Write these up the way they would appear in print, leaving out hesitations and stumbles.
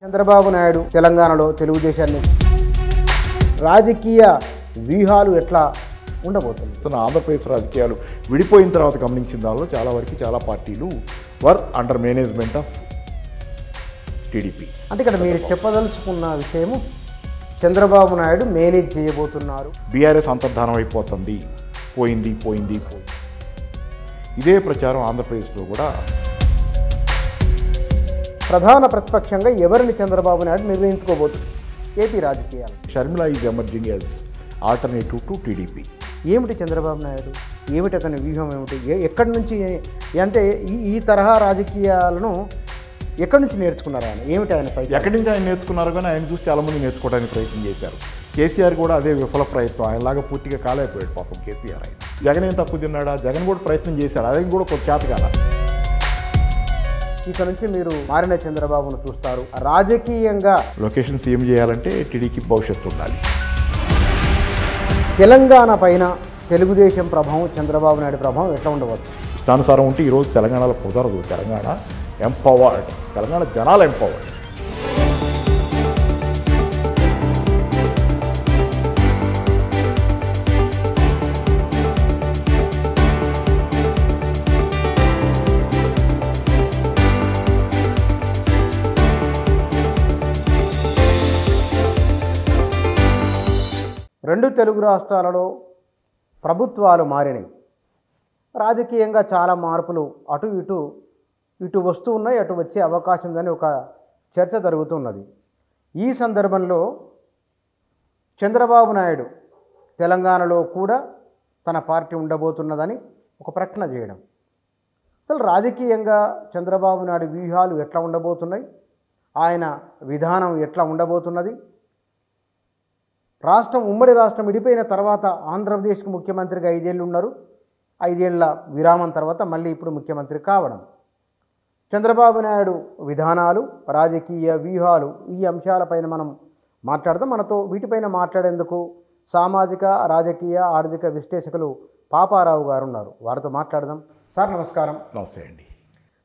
చంద్రబాబు నాయుడు తెలంగాణలో తెలుగుదేశాన్ని రాజకీయ వ్యూహాలు ఎట్లా ఉండబోతుంది? ఆంధ్రప్రదేశ్ రాజకీయాలు విడిపోయిన తర్వాత గమనించిన దానిలో చాలా వరకు చాలా పార్టీలు were under management of TDP. అంటే ఇక్కడ మీరు చెప్పదలుచుకున్న విషయము చంద్రబాబు నాయుడు మేనేజ్ చేయబోతున్నారు. బీఆర్ఎస్ అంతర్ధానం అయిపోతుంది, పోయింది పోయింది పోయింది. ఇదే ప్రచారం ఆంధ్రప్రదేశ్లో కూడా. ప్రధాన ప్రతిపక్షంగా ఎవరిని చంద్రబాబు నాయుడు నిర్ణయించుకోబోతుంది ఏపీ రాజకీయాలు? Sharmila is emerging as alternative to TDP. ఏమిటి చంద్రబాబు నాయుడు, ఏమిటి అతని వ్యూహం, ఏమిటి, ఎక్కడి నుంచి, అంటే ఈ తరహా రాజకీయాలను ఎక్కడి నుంచి నేర్చుకున్నారు ఆయన? ఏమిటి ఆయన పై ఎక్కడి నుంచి ఆయన నేర్చుకున్నారు? కానీ ఆయన చూసి చాలామంది నేర్చుకోవడానికి ప్రయత్నం చేశారు. కేసీఆర్ కూడా అదే విఫల ప్రయత్నం, ఆయనలాగా పూర్తిగా కాలేకపోయాడు పాపం కేసీఆర్. ఆయన జగన్ ఏం తప్పు తిన్నాడా? జగన్ కూడా ప్రయత్నం చేశాడు, అది కూడా కొంచెం చేత కాల. ఇక నుంచి మీరు మారిన చంద్రబాబును చూస్తారు. రాజకీయంగా లొకేషన్ సీఎం చేయాలంటే టీడీపీ భవిష్యత్తు ఉండాలి. తెలంగాణ పైన తెలుగుదేశం ప్రభావం, చంద్రబాబు నాయుడు ప్రభావం ఎట్లా ఉండవచ్చు? ఇష్టానుసారం ఉంటే ఈరోజు తెలంగాణలో కుదరదు. తెలంగాణ ఎంపవర్డ్, తెలంగాణ జనాలు ఎంపవర్డ్. రెండు తెలుగు రాష్ట్రాలలో ప్రభుత్వాలు మారినాయి. రాజకీయంగా చాలా మార్పులు ఇటు వస్తూ ఉన్నాయి, అటు వచ్చే అవకాశం ఉందని ఒక చర్చ జరుగుతున్నది. ఈ సందర్భంలో చంద్రబాబు నాయుడు తెలంగాణలో కూడా తన పార్టీ ఉండబోతున్నదని ఒక ప్రకటన చేయడం, అసలు రాజకీయంగా చంద్రబాబు నాయుడు వ్యూహాలు ఎట్లా ఉండబోతున్నాయి, ఆయన విధానం ఎట్లా ఉండబోతున్నది, ఉమ్మడి రాష్ట్రం విడిపోయిన తర్వాత ఆంధ్రప్రదేశ్కి ముఖ్యమంత్రిగా 5 ఏళ్ళు ఉన్నారు, 5 ఏళ్ల విరామం తర్వాత మళ్ళీ ఇప్పుడు ముఖ్యమంత్రి కావడం, చంద్రబాబు నాయుడు విధానాలు, రాజకీయ వ్యూహాలు, ఈ అంశాలపైన మనం మాట్లాడదాం. మనతో వీటిపైన మాట్లాడేందుకు సామాజిక, రాజకీయ, ఆర్థిక విశ్లేషకులు పాపారావు గారు ఉన్నారు. వారితో మాట్లాడదాం. సార్ నమస్కారం. నమస్తే అండి.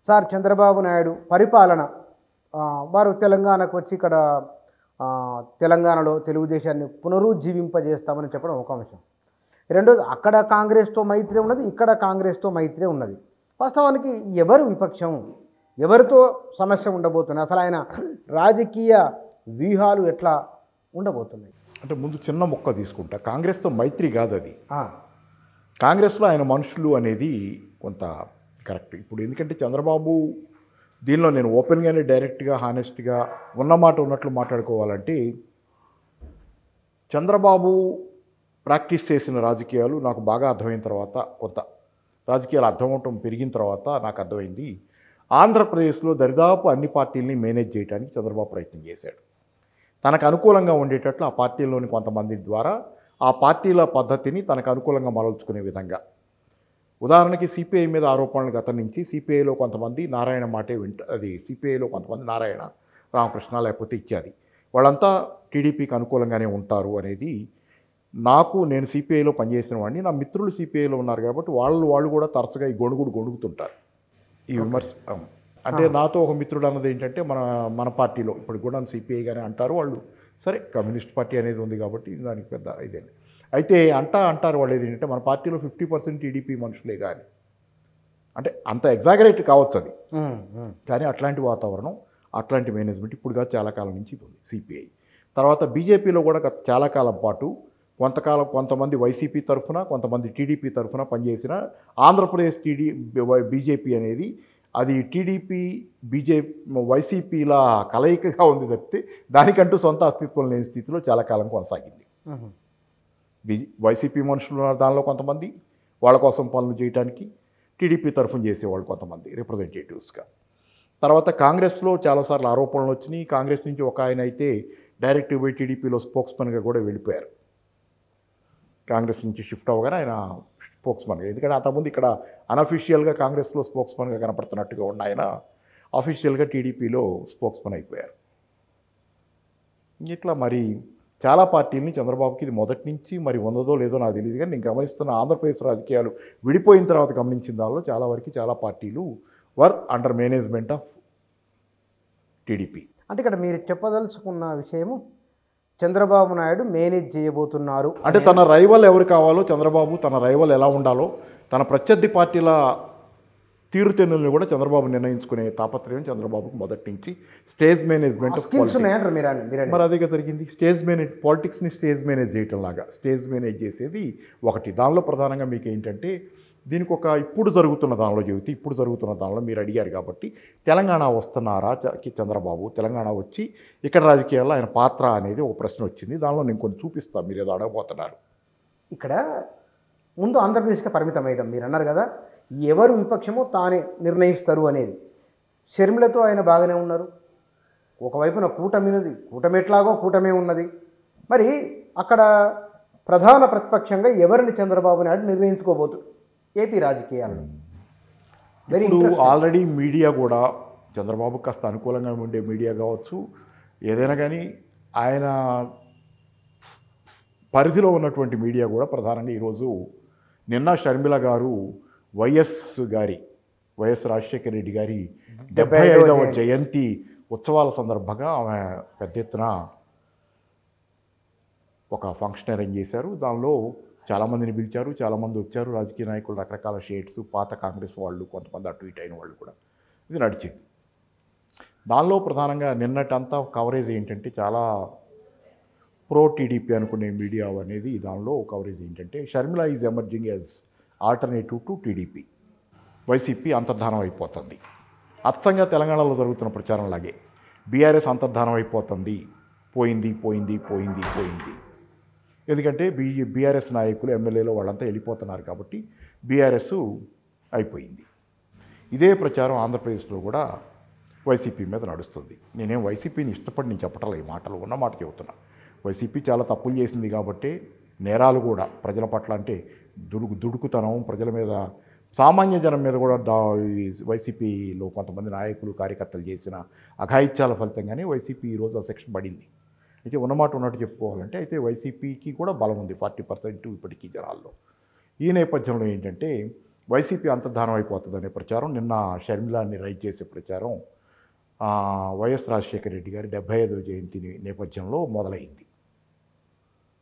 సార్, చంద్రబాబు నాయుడు పరిపాలన, వారు తెలంగాణకు వచ్చి ఇక్కడ తెలంగాణలో తెలుగుదేశాన్ని పునరుజ్జీవింపజేస్తామని చెప్పడం ఒక అంశం. రెండోది, అక్కడ కాంగ్రెస్తో మైత్రి ఉన్నది, ఇక్కడ కాంగ్రెస్తో మైత్రి ఉన్నది. వాస్తవానికి ఎవరు విపక్షం, ఎవరితో సమస్య ఉండబోతుంది, అసలు ఆయన రాజకీయ వ్యూహాలు ఎట్లా ఉండబోతున్నాయి? అంటే ముందు చిన్న మొక్క తీసుకుంటా. కాంగ్రెస్తో మైత్రి కాదు అది. కాంగ్రెస్లో ఆయన మనుషులు అనేది కొంత కరెక్ట్. ఇప్పుడు ఎందుకంటే చంద్రబాబు, దీనిలో నేను ఓపెన్గానే డైరెక్ట్గా హానెస్ట్గా ఉన్నమాట ఉన్నట్లు మాట్లాడుకోవాలంటే, చంద్రబాబు ప్రాక్టీస్ చేసిన రాజకీయాలు నాకు బాగా అర్థమైన తర్వాత, కొంత రాజకీయాలు అర్థమవటం పెరిగిన తర్వాత నాకు అర్థమైంది, ఆంధ్రప్రదేశ్లో దరిదాపు అన్ని పార్టీలని మేనేజ్ చేయడానికి చంద్రబాబు ప్రయత్నం చేశాడు. తనకు అనుకూలంగా ఉండేటట్లు ఆ పార్టీల్లోని కొంతమంది ద్వారా ఆ పార్టీల పద్ధతిని తనకు అనుకూలంగా మరల్చుకునే విధంగా. ఉదాహరణకి సిపిఐ మీద ఆరోపణలు గతం నుంచి సిపిఐలో కొంతమంది నారాయణ మాటే అది సిపిఐలో కొంతమంది నారాయణ, రామకృష్ణ లేకపోతే ఇత్యాది వాళ్ళంతా టీడీపీకి అనుకూలంగానే ఉంటారు అనేది నేను సిపిఐలో పనిచేసిన వాడిని, నా మిత్రులు సిపిఐలో ఉన్నారు కాబట్టి వాళ్ళు కూడా తరచుగా ఈ గొణుగుతుంటారు ఈ విమర్శ. అంటే నాతో ఒక మిత్రుడు అన్నది ఏంటంటే, మన పార్టీలో ఇప్పుడు కూడా సిపిఐ గానే అంటారు వాళ్ళు. సరే, కమ్యూనిస్ట్ పార్టీ అనేది ఉంది కాబట్టి దానికి పెద్ద ఇదే. అయితే అంటారు వాళ్ళు ఏంటంటే, మన పార్టీలో 50% టీడీపీ మనుషులే కానీ, అంటే అంత ఎగ్జాగరేట్ కావచ్చు అది, కానీ అట్లాంటి వాతావరణం, అట్లాంటి మేనేజ్మెంట్ ఇప్పుడు కాదు చాలా కాలం నుంచి ఇది ఉంది సిపిఐ. తర్వాత బీజేపీలో కూడా చాలా కాలం పాటు కొంతమంది వైసీపీ తరఫున, కొంతమంది టీడీపీ తరఫున పనిచేసిన ఆంధ్రప్రదేశ్ బీజేపీ అనేది అది టీడీపీ వైసీపీల కలయికగా ఉంది తప్పితే దానికంటూ సొంత అస్తిత్వం లేని స్థితిలో చాలా కాలం కొనసాగింది. వైసీపీ మనుషులు ఉన్నారు దానిలో కొంతమంది, వాళ్ళ కోసం పనులు చేయడానికి టీడీపీ తరఫున చేసేవాళ్ళు కొంతమంది రిప్రజెంటేటివ్స్గా. తర్వాత కాంగ్రెస్లో చాలాసార్లు ఆరోపణలు వచ్చినాయి. కాంగ్రెస్ నుంచి ఒక ఆయన అయితే డైరెక్ట్ పోయి టీడీపీలో స్పోక్స్మన్గా కూడా వెళ్ళిపోయారు. కాంగ్రెస్ నుంచి షిఫ్ట్ అవ్వగానే ఆయన స్పోక్స్మన్గా, ఎందుకంటే అంతకుముందు ఇక్కడ అన్అఫీషియల్గా కాంగ్రెస్లో స్పోక్స్మన్గా కనపడుతున్నట్టుగా ఉన్న ఆయన అఫీషియల్గా టీడీపీలో స్పోక్స్మన్ అయిపోయారు. ఇట్లా మరి చాలా పార్టీలని చంద్రబాబుకి ఇది మొదటి నుంచి మరి ఉన్నదో లేదో నాకు తెలియదు, కానీ నేను గమనిస్తున్న ఆంధ్రప్రదేశ్ రాజకీయాలు విడిపోయిన తర్వాత గమనించిన దానిలో చాలా వరకు చాలా పార్టీలు were under management of TDP. అంటే ఇక్కడ మీరు చెప్పదలుచుకున్న విషయము చంద్రబాబు నాయుడు మేనేజ్ చేయబోతున్నారు అంటే తన రైవల్ ఎవరు కావాలో చంద్రబాబు, తన రైవల్ ఎలా ఉండాలో, తన ప్రత్యర్థి పార్టీల తీరుతెన్నుల్ని కూడా చంద్రబాబు నిర్ణయించుకునే తాపత్రయం చంద్రబాబుకు మొదటి నుంచి స్టేజ్ మేనేజ్మెంట్ ఆఫ్ స్కిల్స్ ఉన్నాయంటారు మీరు మరి అదేగా జరిగింది. స్టేజ్ మేనేజ్ పాలిటిక్స్ని స్టేజ్ మేనేజ్ చేయటం లాగా స్టేజ్ మేనేజ్ చేసేది ఒకటి. దానిలో ప్రధానంగా మీకు ఏంటంటే దీనికి ఒక ఇప్పుడు జరుగుతున్న దానిలో చెబితే, ఇప్పుడు జరుగుతున్న దానిలో మీరు అడిగారు కాబట్టి తెలంగాణ వస్తున్నారా చంద్రబాబు, తెలంగాణ వచ్చి ఇక్కడ రాజకీయాల్లో ఆయన పాత్ర అనేది ఒక ప్రశ్న వచ్చింది. దానిలో నేను కొన్ని చూపిస్తాను, మీరు ఏదో అడగబోతున్నారు. ఇక్కడ ముందు ఆంధ్రప్రదేశ్కి పరిమితం అయ్యాం మీరు అన్నారు కదా, ఎవరు విపక్షమో తానే నిర్ణయిస్తారు అనేది. షర్మిలతో ఆయన బాగానే ఉన్నారు, ఒకవైపున కూటమి ఎట్లాగో కూటమే ఉన్నది. మరి అక్కడ ప్రధాన ప్రతిపక్షంగా ఎవరిని చంద్రబాబు నాయుడు నిర్ణయించుకోబోతుంది ఏపీ రాజకీయాలను? ఇప్పుడు ఆల్రెడీ మీడియా కూడా చంద్రబాబు కాస్త అనుకూలంగా ఉండే మీడియా కావచ్చు, ఏదైనా కానీ ఆయన పరిధిలో ఉన్నటువంటి మీడియా కూడా ప్రధానంగా ఈరోజు నిన్న షర్మిల గారు వైఎస్ రాజశేఖర రెడ్డి గారి 75వ జయంతి ఉత్సవాల సందర్భంగా ఆమె పెద్ద ఎత్తున ఒక ఫంక్షన్ అరేంజ్ చేశారు. దానిలో చాలామందిని పిలిచారు, చాలామంది వచ్చారు, రాజకీయ నాయకులు, రకరకాల షేడ్స్, పాత కాంగ్రెస్ వాళ్ళు, కొంతమంది అటు ఇటు అయిన వాళ్ళు కూడా. ఇది నడిచింది. దానిలో ప్రధానంగా నిన్నటంతా కవరేజ్ ఏంటంటే చాలా ప్రో టీడీపీ అనుకునే మీడియా అనేది దానిలో కవరేజ్ ఏంటంటే Sharmila is emerging as alternative to TDP, YCP అంతర్ధానం అయిపోతుంది. అచ్చంగా తెలంగాణలో జరుగుతున్న ప్రచారం లాగే బీఆర్ఎస్ అంతర్ధానం అయిపోతుంది, పోయింది. ఎందుకంటే బీఆర్ఎస్ నాయకులు, ఎమ్మెల్యేలు వాళ్ళంతా వెళ్ళిపోతున్నారు కాబట్టి బీఆర్ఎస్ అయిపోయింది. ఇదే ప్రచారం ఆంధ్రప్రదేశ్లో కూడా వైసీపీ మీద నడుస్తుంది. నేనేం వైసీపీని ఇష్టపడి నేను చెప్పటం ఈ మాటలు ఉన్న మాట చెబుతున్నా. వైసీపీ చాలా తప్పులు చేసింది కాబట్టి నేరాలు కూడా ప్రజల పట్ల అంటే దుడుకుతనం, ప్రజల మీద, సామాన్య జనం మీద కూడా వైసీపీలో కొంతమంది నాయకులు, కార్యకర్తలు చేసిన అఘాయిత్యాల ఫలితంగానే వైసీపీ ఈరోజు ఆ సెక్షన్ పడింది. అయితే ఉన్నమాట ఉన్నట్టు చెప్పుకోవాలంటే అయితే వైసీపీకి కూడా బలం ఉంది, 40% ఇప్పటికీ జనాల్లో. ఈ నేపథ్యంలో ఏంటంటే వైసీపీ అంతర్ధానం అయిపోతుందనే ప్రచారం, నిన్న షర్మిలాని రైజ్ చేసే ప్రచారం వైఎస్ రాజశేఖర రెడ్డి గారి 75వ జయంతి నేపథ్యంలో మొదలైంది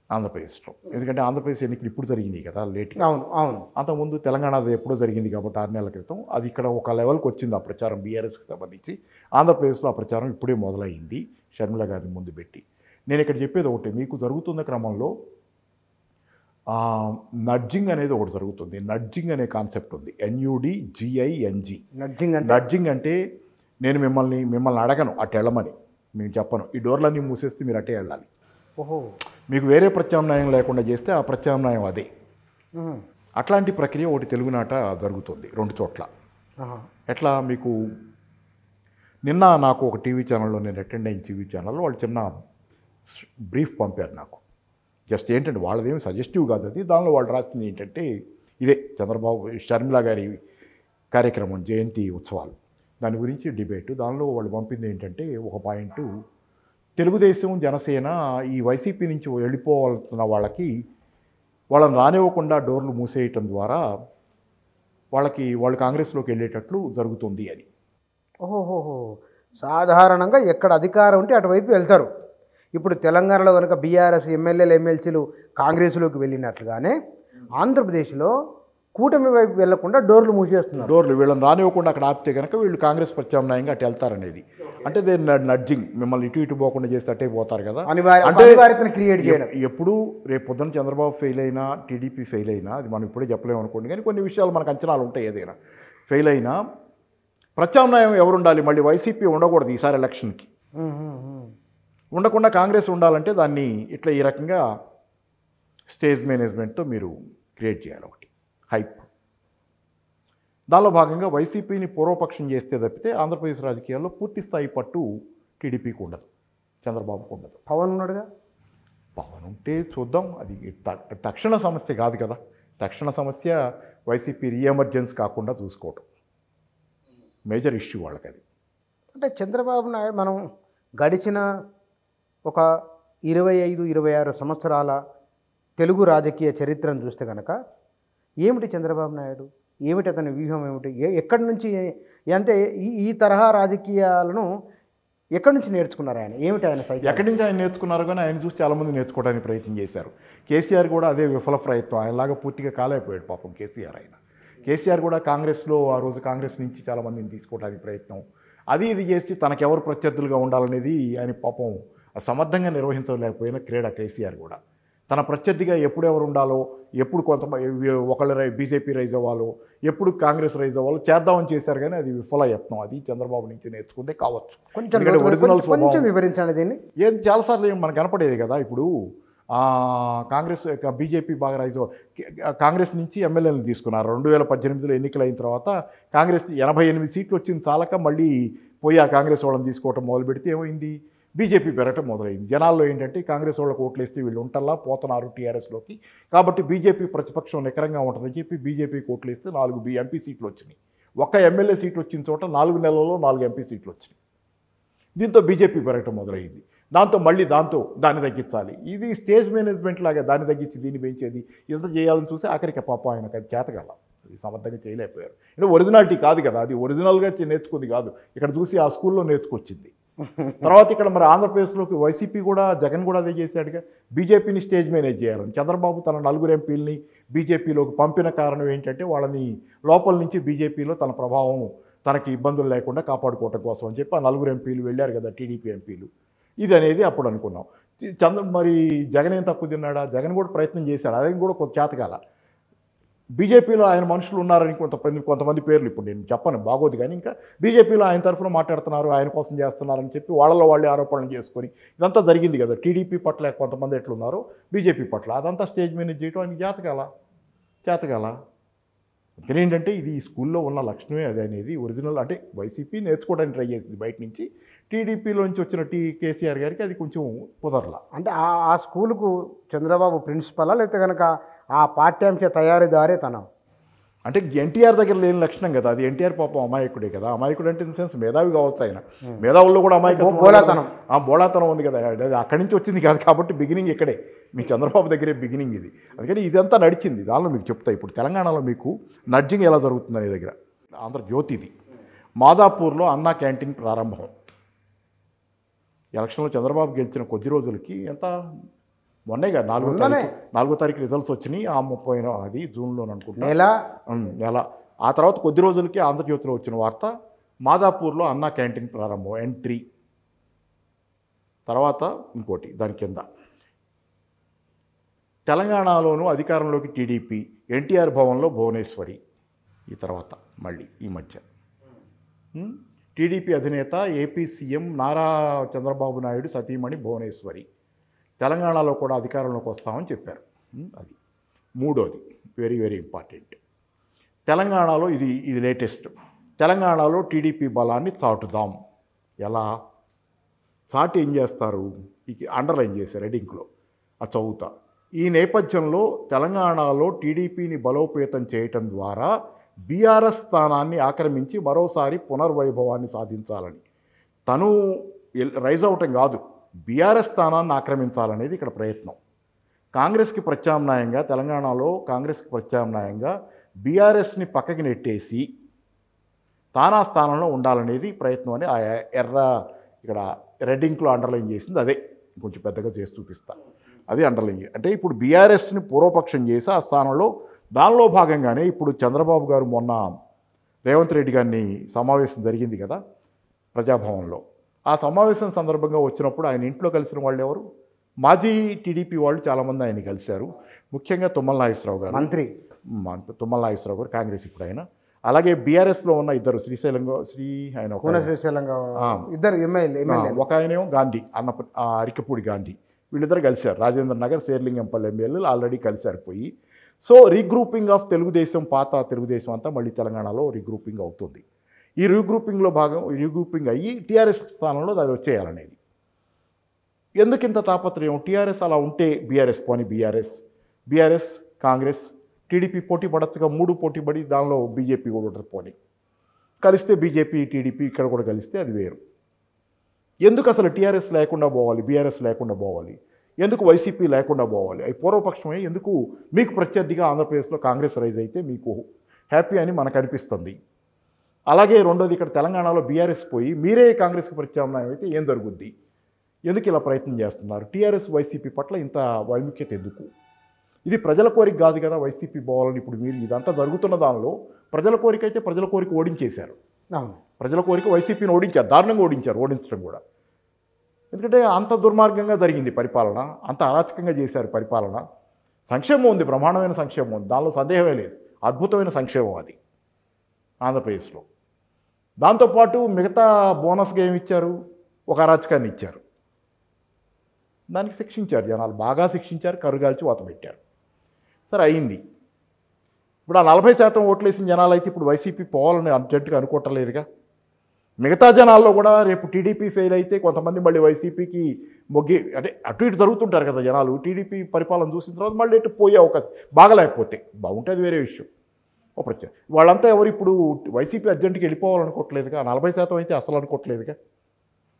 ఆంధ్రప్రదేశ్లో. ఎందుకంటే ఆంధ్రప్రదేశ్ ఎన్నికలు ఇప్పుడు జరిగినాయి కదా, లేట్గా. అవును. అంతకుముందు తెలంగాణది ఎప్పుడో జరిగింది కాబట్టి 6 నెలల క్రితం. అది ఇక్కడ ఒక లెవెల్కి వచ్చింది ఆ ప్రచారం బీఆర్ఎస్కి సంబంధించి. ఆంధ్రప్రదేశ్లో ఆ ప్రచారం ఇప్పుడే మొదలైంది షర్మిల గారిని ముందు పెట్టి. నేను ఇక్కడ చెప్పేది ఒకటి, మీకు జరుగుతున్న క్రమంలో నడ్జింగ్ అనేది ఒకటి జరుగుతుంది. నడ్జింగ్ అనే కాన్సెప్ట్ ఉంది, NUDGING. నడ్జింగ్ అంటే నేను మిమ్మల్ని అడగను అటు వెళ్ళమని, నేను చెప్పను, ఈ డోర్లన్నీ మూసేస్తే మీరు అటే వెళ్ళాలి. ఓహో, మీకు వేరే ప్రత్యామ్నాయం లేకుండా చేస్తే ఆ ప్రత్యామ్నాయం అదే. అట్లాంటి ప్రక్రియ ఒకటి తెలుగునాట జరుగుతుంది 2 చోట్ల. ఎట్లా మీకు నిన్న నాకు ఒక టీవీ ఛానల్లో, నేను అటెండ్ అయిన టీవీ ఛానల్లో వాళ్ళు చిన్న బ్రీఫ్ పంపారు నాకు. జస్ట్ ఏంటంటే వాళ్ళదేమి సజెస్టివ్ కాదు అది. దానిలో వాళ్ళు రాసింది ఏంటంటే ఇదే షర్మిల గారి కార్యక్రమం, జయంతి ఉత్సవాలు, దాని గురించి డిబేట్. దానిలో వాళ్ళు పంపింది ఏంటంటే ఒక పాయింట్, తెలుగుదేశం, జనసేన ఈ వైసీపీ నుంచి వెళ్ళిపోవాల్సిన వాళ్ళని రానివ్వకుండా డోర్లు మూసేయటం ద్వారా వాళ్ళు కాంగ్రెస్లోకి వెళ్ళేటట్లు జరుగుతుంది అని. ఓహోహోహో, సాధారణంగా ఎక్కడ అధికారం ఉంటే అటువైపు వెళ్తారు. ఇప్పుడు తెలంగాణలో కనుక బీఆర్ఎస్ ఎమ్మెల్యేలు, ఎమ్మెల్సీలు కాంగ్రెస్లోకి వెళ్ళినట్లుగానే ఆంధ్రప్రదేశ్లో కూటమి వైపు వెళ్లకుండా డోర్లు మూసేస్తున్నారు. డోర్లు వీళ్ళని రానివ్వకుండా అక్కడ ఆపితే కనుక వీళ్ళు కాంగ్రెస్ ప్రత్యామ్నాయంగా అటు వెళ్తారనేది. అంటే నడ్జింగ్, మిమ్మల్ని ఇటు పోకుండా చేస్తే అట్టే పోతారు కదా. అనివార్యతను క్రియేట్ చేయడం. ఎప్పుడు రేపు పొద్దున చంద్రబాబు ఫెయిల్ అయినా, టీడీపీ ఫెయిల్ అయినా, అది మనం ఇప్పుడే చెప్పలేము అనుకోండి, కానీ కొన్ని విషయాలు మనకు అంచనాలు ఉంటాయి. ఏదైనా ఫెయిల్ అయినా ప్రత్యామ్నాయం ఎవరు ఉండాలి? మళ్ళీ వైసీపీ ఉండకూడదు ఈసారి ఎలక్షన్కి. ఉండకుండా కాంగ్రెస్ ఉండాలంటే దాన్ని ఇట్లా ఈ రకంగా స్టేజ్ మేనేజ్మెంట్తో మీరు క్రియేట్ చేయాలి ఒకటి హైప్. దానిలో భాగంగా వైసీపీని పూర్వపక్షం చేస్తే తప్పితే ఆంధ్రప్రదేశ్ రాజకీయాల్లో పూర్తి స్థాయి పట్టు టీడీపీకి ఉండదు, చంద్రబాబుకు ఉండదు. పవన్ ఉన్నాడుగా, పవన్ ఉంటే చూద్దాం. అది తక్షణ సమస్య కాదు కదా. తక్షణ సమస్య వైసీపీ రీఎమర్జెన్స్ కాకుండా చూసుకోవటం మేజర్ ఇష్యూ వాళ్ళకి. అది అంటే చంద్రబాబు నాయుడు మనం గడిచిన ఒక 25-26 సంవత్సరాల తెలుగు రాజకీయ చరిత్రను చూస్తే కనుక ఏమిటి చంద్రబాబు నాయుడు, ఏమిటి అతని వ్యూహం, ఏమిటి, ఎక్కడి నుంచి, అంటే ఈ తరహా రాజకీయాలను ఎక్కడి నుంచి నేర్చుకున్నారు ఆయన? ఏమిటి ఆయన సైకిల్? ఎక్కడి నుంచి ఆయన నేర్చుకున్నారు కానీ ఆయన చూసి చాలామంది నేర్చుకోవడానికి ప్రయత్నం చేశారు. కేసీఆర్ కూడా అదే విఫల ప్రయత్నం, ఆయనలాగా పూర్తిగా కాలేకపోయాడు పాపం కేసీఆర్ కూడా కాంగ్రెస్లో ఆ రోజు కాంగ్రెస్ నుంచి చాలామందిని తీసుకోవడానికి ప్రయత్నం అది ఇది చేసి తనకెవరు ప్రత్యర్థులుగా ఉండాలనేది ఆయన పాపం సమర్థంగా నిర్వహించలేకపోయిన క్రీడ కేసీఆర్ కూడా. తన ప్రత్యర్థిగా ఎప్పుడు ఎవరు ఉండాలో, ఎప్పుడు ఒకళ్ళు బీజేపీ రైజ్ అవ్వాలో, ఎప్పుడు కాంగ్రెస్ రైజ్ అవ్వాలో చేద్దామని చేశారు కానీ అది విఫల యత్నం. అది చంద్రబాబు నుంచి నేర్చుకుందే కావచ్చు. కొంచెం వివరించండి దీన్ని. ఏం చాలాసార్లు మనకు కనపడేది కదా. ఇప్పుడు కాంగ్రెస్ బీజేపీ బాగా రైజ్ కాంగ్రెస్ నుంచి ఎమ్మెల్యేలను తీసుకున్నారు. 2018లో ఎన్నికలు అయిన తర్వాత కాంగ్రెస్ 88 సీట్లు వచ్చింది చాలక మళ్ళీ పోయి ఆ కాంగ్రెస్ వాళ్ళని తీసుకోవటం మొదలు పెడితే ఏమైంది, బీజేపీ పెరగటం మొదలైంది. జనాల్లో ఏంటంటే కాంగ్రెస్ వాళ్ళకి ఓట్లు వేస్తే వీళ్ళు ఉంటల్లా పోతున్నారు టీఆర్ఎస్లోకి, కాబట్టి బీజేపీ ప్రతిపక్షం నికరంగా ఉంటుందని చెప్పి బీజేపీకి ఓట్లు వేస్తే 4 ఎంపీ సీట్లు వచ్చినాయి. ఒక్క ఎమ్మెల్యే సీట్లు వచ్చిన చోట 4 నెలల్లో 4 ఎంపీ సీట్లు వచ్చినాయి. దీంతో బీజేపీ పెరగటం మొదలైంది. దాంతో దాన్ని తగ్గించాలి. ఇది స్టేజ్ మేనేజ్మెంట్ లాగా దాన్ని తగ్గించి దీన్ని పెంచేది ఇదంతా చేయాలని చూసి ఆఖరికి పాప ఆయనకు అది చేతగల అది సమర్థంగా చేయలేకపోయారు. అంటే ఒరిజినాలిటీ కాదు కదా, అది ఒరిజినల్గా నేర్చుకుంది కాదు, ఇక్కడ చూసి ఆ స్కూల్లో నేర్చుకొచ్చింది. తర్వాత ఇక్కడ మరి ఆంధ్రప్రదేశ్లోకి వైసీపీ కూడా జగన్ కూడా అదే చేశాడుగా, బీజేపీని స్టేజ్ మేనేజ్ చేయాలని. చంద్రబాబు తన 4 ఎంపీలని బీజేపీలోకి పంపిన కారణం ఏంటంటే వాళ్ళని లోపల నుంచి బీజేపీలో తన ప్రభావం తనకి ఇబ్బందులు లేకుండా కాపాడుకోవటం కోసం అని చెప్పి ఆ 4 ఎంపీలు వెళ్ళారు కదా, టీడీపీ ఎంపీలు. ఇది అనేది అప్పుడు అనుకున్నాం. మరి జగన్ ఏం తక్కువ తిన్నాడా? జగన్ కూడా ప్రయత్నం చేశాడు, ఆయన కూడా కొంత చేతకాల. బీజేపీలో ఆయన మనుషులు ఉన్నారని కొంతమంది పేర్లు ఇప్పుడు నేను చెప్పను, బాగోదు కానీ ఇంకా బీజేపీలో ఆయన తరఫున మాట్లాడుతున్నారు, ఆయన కోసం చేస్తున్నారని చెప్పి వాళ్ళే ఆరోపణలు చేసుకొని ఇదంతా జరిగింది కదా. టీడీపీ పట్ల కొంతమంది ఎట్లున్నారో బీజేపీ పట్ల అదంతా స్టేజ్ మేనేజ్ చేయడం ఆయనకి చేతకాల. ఏంటంటే ఇది ఈ స్కూల్లో ఉన్న లక్షణమే అది అనేది ఒరిజినల్. అంటే వైసీపీ నేర్చుకోవడానికి ట్రై చేసింది బయట నుంచి, టీడీపీలోంచి వచ్చిన కేసీఆర్ గారికి అది కొంచెం కుదరలా. అంటే ఆ స్కూలుకు చంద్రబాబు ప్రిన్సిపలా లేకపోతే కనుక ఆ పాఠ్యాంశ తయారీదారే తన? అంటే ఎన్టీఆర్ దగ్గర లేని లక్షణం కదా అది. ఎన్టీఆర్ పాపం అమాయకుడే కదా. అమాయకుడు అంటే ఇన్ సెన్స్ మేధావి కావచ్చు, ఆయన మేధావుల్లో కూడా బోళాతనం ఉంది కదా. అది అక్కడి నుంచి వచ్చింది కాదు కాబట్టి బిగినింగ్ ఇక్కడే, మీ చంద్రబాబు దగ్గరే బిగినింగ్ ఇది. అందుకని ఇదంతా నడిచింది. దానిలో మీకు చెప్తా ఇప్పుడు తెలంగాణలో మీకు నడ్జింగ్ ఎలా జరుగుతుంది అనే దగ్గర. ఆంధ్రజ్యోతిది మాదాపూర్లో అన్నా క్యాంటీన్ ప్రారంభం. ఎలక్షన్లో చంద్రబాబు గెలిచిన కొద్ది రోజులకి ఎంత మొన్నే కదా 4వ తారీఖు రిజల్ట్స్ వచ్చినాయి. ఆ 30 అది జూన్లో అనుకుంటున్నా నెల. ఆ తర్వాత కొద్ది రోజులకి ఆంధ్రజ్యోతిలో వచ్చిన వార్త మాదాపూర్లో అన్నా క్యాంటీన్ ప్రారంభం ఎంట్రీ. తర్వాత ఇంకోటి దాని కింద తెలంగాణలోనూ అధికారంలోకి టీడీపీ, ఎన్టీఆర్ భవన్లో భువనేశ్వరి. ఈ తర్వాత మళ్ళీ ఈ మధ్య టీడీపీ అధినేత ఏపీ సీఎం నారా చంద్రబాబు నాయుడు సతీమణి భువనేశ్వరి తెలంగాణలో కూడా అధికారంలోకి వస్తామని చెప్పారు. అది మూడోది వెరీ వెరీ ఇంపార్టెంట్. తెలంగాణలో ఇది లేటెస్ట్. తెలంగాణలో టీడీపీ బలాన్ని చాటుదాం. ఎలా చాటి ఏం చేస్తారు? అండర్లైన్ చేశారు హెడ్డింగ్లో, అది చదువుతా. ఈ నేపథ్యంలో తెలంగాణలో టీడీపీని బలోపేతం చేయటం ద్వారా బీఆర్ఎస్ స్థానాన్ని ఆక్రమించి మరోసారి పునర్వైభవాన్ని సాధించాలని, తను రైజ్ అవటం కాదు, బీఆర్ఎస్ స్థానాన్ని ఆక్రమించాలనేది ఇక్కడ ప్రయత్నం. కాంగ్రెస్కి ప్రత్యామ్నాయంగా తెలంగాణలో కాంగ్రెస్కి ప్రత్యామ్నాయంగా బీఆర్ఎస్ని పక్కకి నెట్టేసి తానా స్థానంలో ఉండాలనేది ప్రయత్నం అని ఆ ఇక్కడ రెడ్డింగ్లో అండర్లైన్ చేసింది. అదే కొంచెం పెద్దగా చేసి చూపిస్తా. అదే అండర్లైన్. అంటే ఇప్పుడు బీఆర్ఎస్ని పూర్వపక్షం చేసి ఆ స్థానంలో దానిలో భాగంగానే ఇప్పుడు చంద్రబాబు గారు మొన్న రేవంత్ రెడ్డి గారిని సమావేశం జరిగింది కదా ప్రజాభవన్లో. ఆ సమావేశం సందర్భంగా వచ్చినప్పుడు ఆయన ఇంట్లో కలిసిన వాళ్ళు ఎవరు? మాజీ టీడీపీ వాళ్ళు చాలామంది ఆయన కలిశారు. ముఖ్యంగా తుమ్మల నాగేశ్వరరావు గారు, మంత్రి తుమ్మల నాగేశ్వరరావు గారు, కాంగ్రెస్ ఇప్పుడు ఆయన. అలాగే బీఆర్ఎస్లో ఉన్న ఇద్దరు ఇద్దరు ఎమ్మెల్యే, ఒక ఆయనేమో గాంధీ అరికపూడి గాంధీ, వీళ్ళిద్దరు కలిశారు. రాజేంద్ర నగర్, శేర్లింగంపల్లి ఎమ్మెల్యేలు ఆల్రెడీ కలిశారు పోయి. సో రీగ్రూపింగ్ ఆఫ్ తెలుగుదేశం, పాత తెలుగుదేశం అంతా మళ్ళీ తెలంగాణలో రీగ్రూపింగ్ అవుతుంది. ఈ రీగ్రూపింగ్లో రీగ్రూపింగ్ అయ్యి టీఆర్ఎస్ స్థానంలో అది వచ్చేయాలనేది. ఎందుకు ఇంత తాపత్రయం? టీఆర్ఎస్ అలా ఉంటే బీఆర్ఎస్ పోని, బీఆర్ఎస్ కాంగ్రెస్ టీడీపీ పోటీ పడచ్చుగా, 3 పోటీ పడి దానిలో బీజేపీ కూడా ఉంటుంది పోని. కలిస్తే బీజేపీ టీడీపీ ఇక్కడ కూడా కలిస్తే అది వేరు. ఎందుకు అసలు టీఆర్ఎస్ లేకుండా పోవాలి, బీఆర్ఎస్ లేకుండా పోవాలి, ఎందుకు వైసీపీ లేకుండా పోవాలి? అవి పూర్వపక్షమే. ఎందుకు మీకు ప్రత్యర్థిగా ఆంధ్రప్రదేశ్లో కాంగ్రెస్ రైజ్ అయితే మీకు హ్యాపీ అని మనకు అనిపిస్తుంది. అలాగే రెండోది ఇక్కడ తెలంగాణలో బీఆర్ఎస్ పోయి మీరే కాంగ్రెస్కి ప్రత్యామ్నాయం అయితే ఏం జరుగుద్ది, ఎందుకు ఇలా ప్రయత్నం చేస్తున్నారు, టీఆర్ఎస్ వైసీపీ పట్ల ఇంత వైముఖ్యత ఎందుకు? ఇది ప్రజల కోరిక కాదు కదా వైసీపీ పోవాలని. ఇప్పుడు మీరు ఇదంతా జరుగుతున్న దానిలో ప్రజల కోరిక అయితే ప్రజల కోరిక ఓడించేశారు. అవును. ప్రజల కోరిక వైసీపీని ఓడించారు, దారుణంగా ఓడించడం కూడా. ఎందుకంటే అంత దుర్మార్గంగా జరిగింది పరిపాలన, అంత అరాచకంగా చేశారు పరిపాలన. సంక్షేమం ఉంది, బ్రహ్మాండమైన సంక్షేమం ఉంది, దానిలో సందేహమే లేదు. అద్భుతమైన సంక్షేమం అది ఆంధ్రప్రదేశ్లో. దాంతోపాటు మిగతా బోనస్గా ఏమి ఇచ్చారు, ఒక అరాచకాన్ని ఇచ్చారు. దానికి శిక్షించారు జనాలు, బాగా శిక్షించారు, కరుగాల్చి వాత పెట్టారు. సరే అయింది. ఇప్పుడు ఆ 40% ఓట్లేసిన జనాలు అయితే ఇప్పుడు వైసీపీ పోవాలని అర్జెంటుగా అనుకోవట్లేదుగా. మిగతా జనాల్లో కూడా రేపు టీడీపీ ఫెయిల్ అయితే కొంతమంది మళ్ళీ వైసీపీకి మొగ్గి, అంటే అటు ఇటు జరుగుతుంటారు కదా జనాలు. టీడీపీ పరిపాలన చూసిన తర్వాత మళ్ళీ ఇటు పోయే అవకాశం, బాగలేకపోతే బాగుంటే అది వేరే విషయం. ఒక ప్రత్యేక వాళ్ళంతా ఎవరు ఇప్పుడు వైసీపీ అర్జెంటుగా వెళ్ళిపోవాలనుకోవట్లేదుగా. 40% అయితే అసలు అనుకోవట్లేదుగా,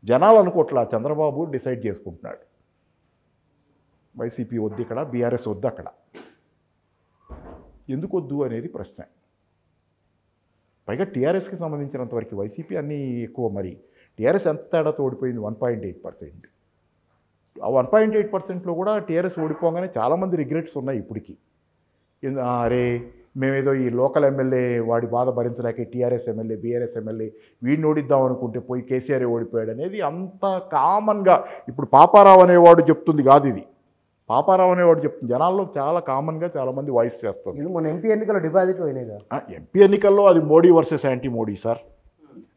జనాలు అనుకోవట్లా. చంద్రబాబు డిసైడ్ చేసుకుంటున్నాడు వైసీపీ వద్దు ఇక్కడ, బీఆర్ఎస్ వద్దు అక్కడ. ఎందుకు వద్దు అనేది ప్రశ్న. పైగా టీఆర్ఎస్కి సంబంధించినంతవరకు వైసీపీ అన్నీ ఎక్కువ. మరి టీఆర్ఎస్ ఎంత తేడాతో ఓడిపోయింది, 1.8%. ఆ 1.8%లో కూడా టీఆర్ఎస్ ఓడిపోగానే చాలామంది రిగ్రెట్స్ ఉన్నాయి ఇప్పటికీ. అరే మేమేదో ఈ లోకల్ ఎమ్మెల్యే వాడి బాధ భరించలేక టీఆర్ఎస్ ఎమ్మెల్యే బీఆర్ఎస్ ఎమ్మెల్యే వీడిని ఓడిద్దాం అనుకుంటే పోయి కేసీఆర్ ఓడిపోయాడు అనేది అంత కామన్గా ఇప్పుడు పాపారావు అనేవాడు చెప్తుంది కాదు ఇది. పాపారావు అనేవాడు చెప్తుంది, జనాల్లో చాలా కామన్గా చాలామంది వాయిస్ చేస్తారు. ఇది మన ఎంపీ ఎన్నికల్లో డిపాజిట్ పోయినాయి కదా. ఎంపీ ఎన్నికల్లో అది Modi versus anti Modi sir,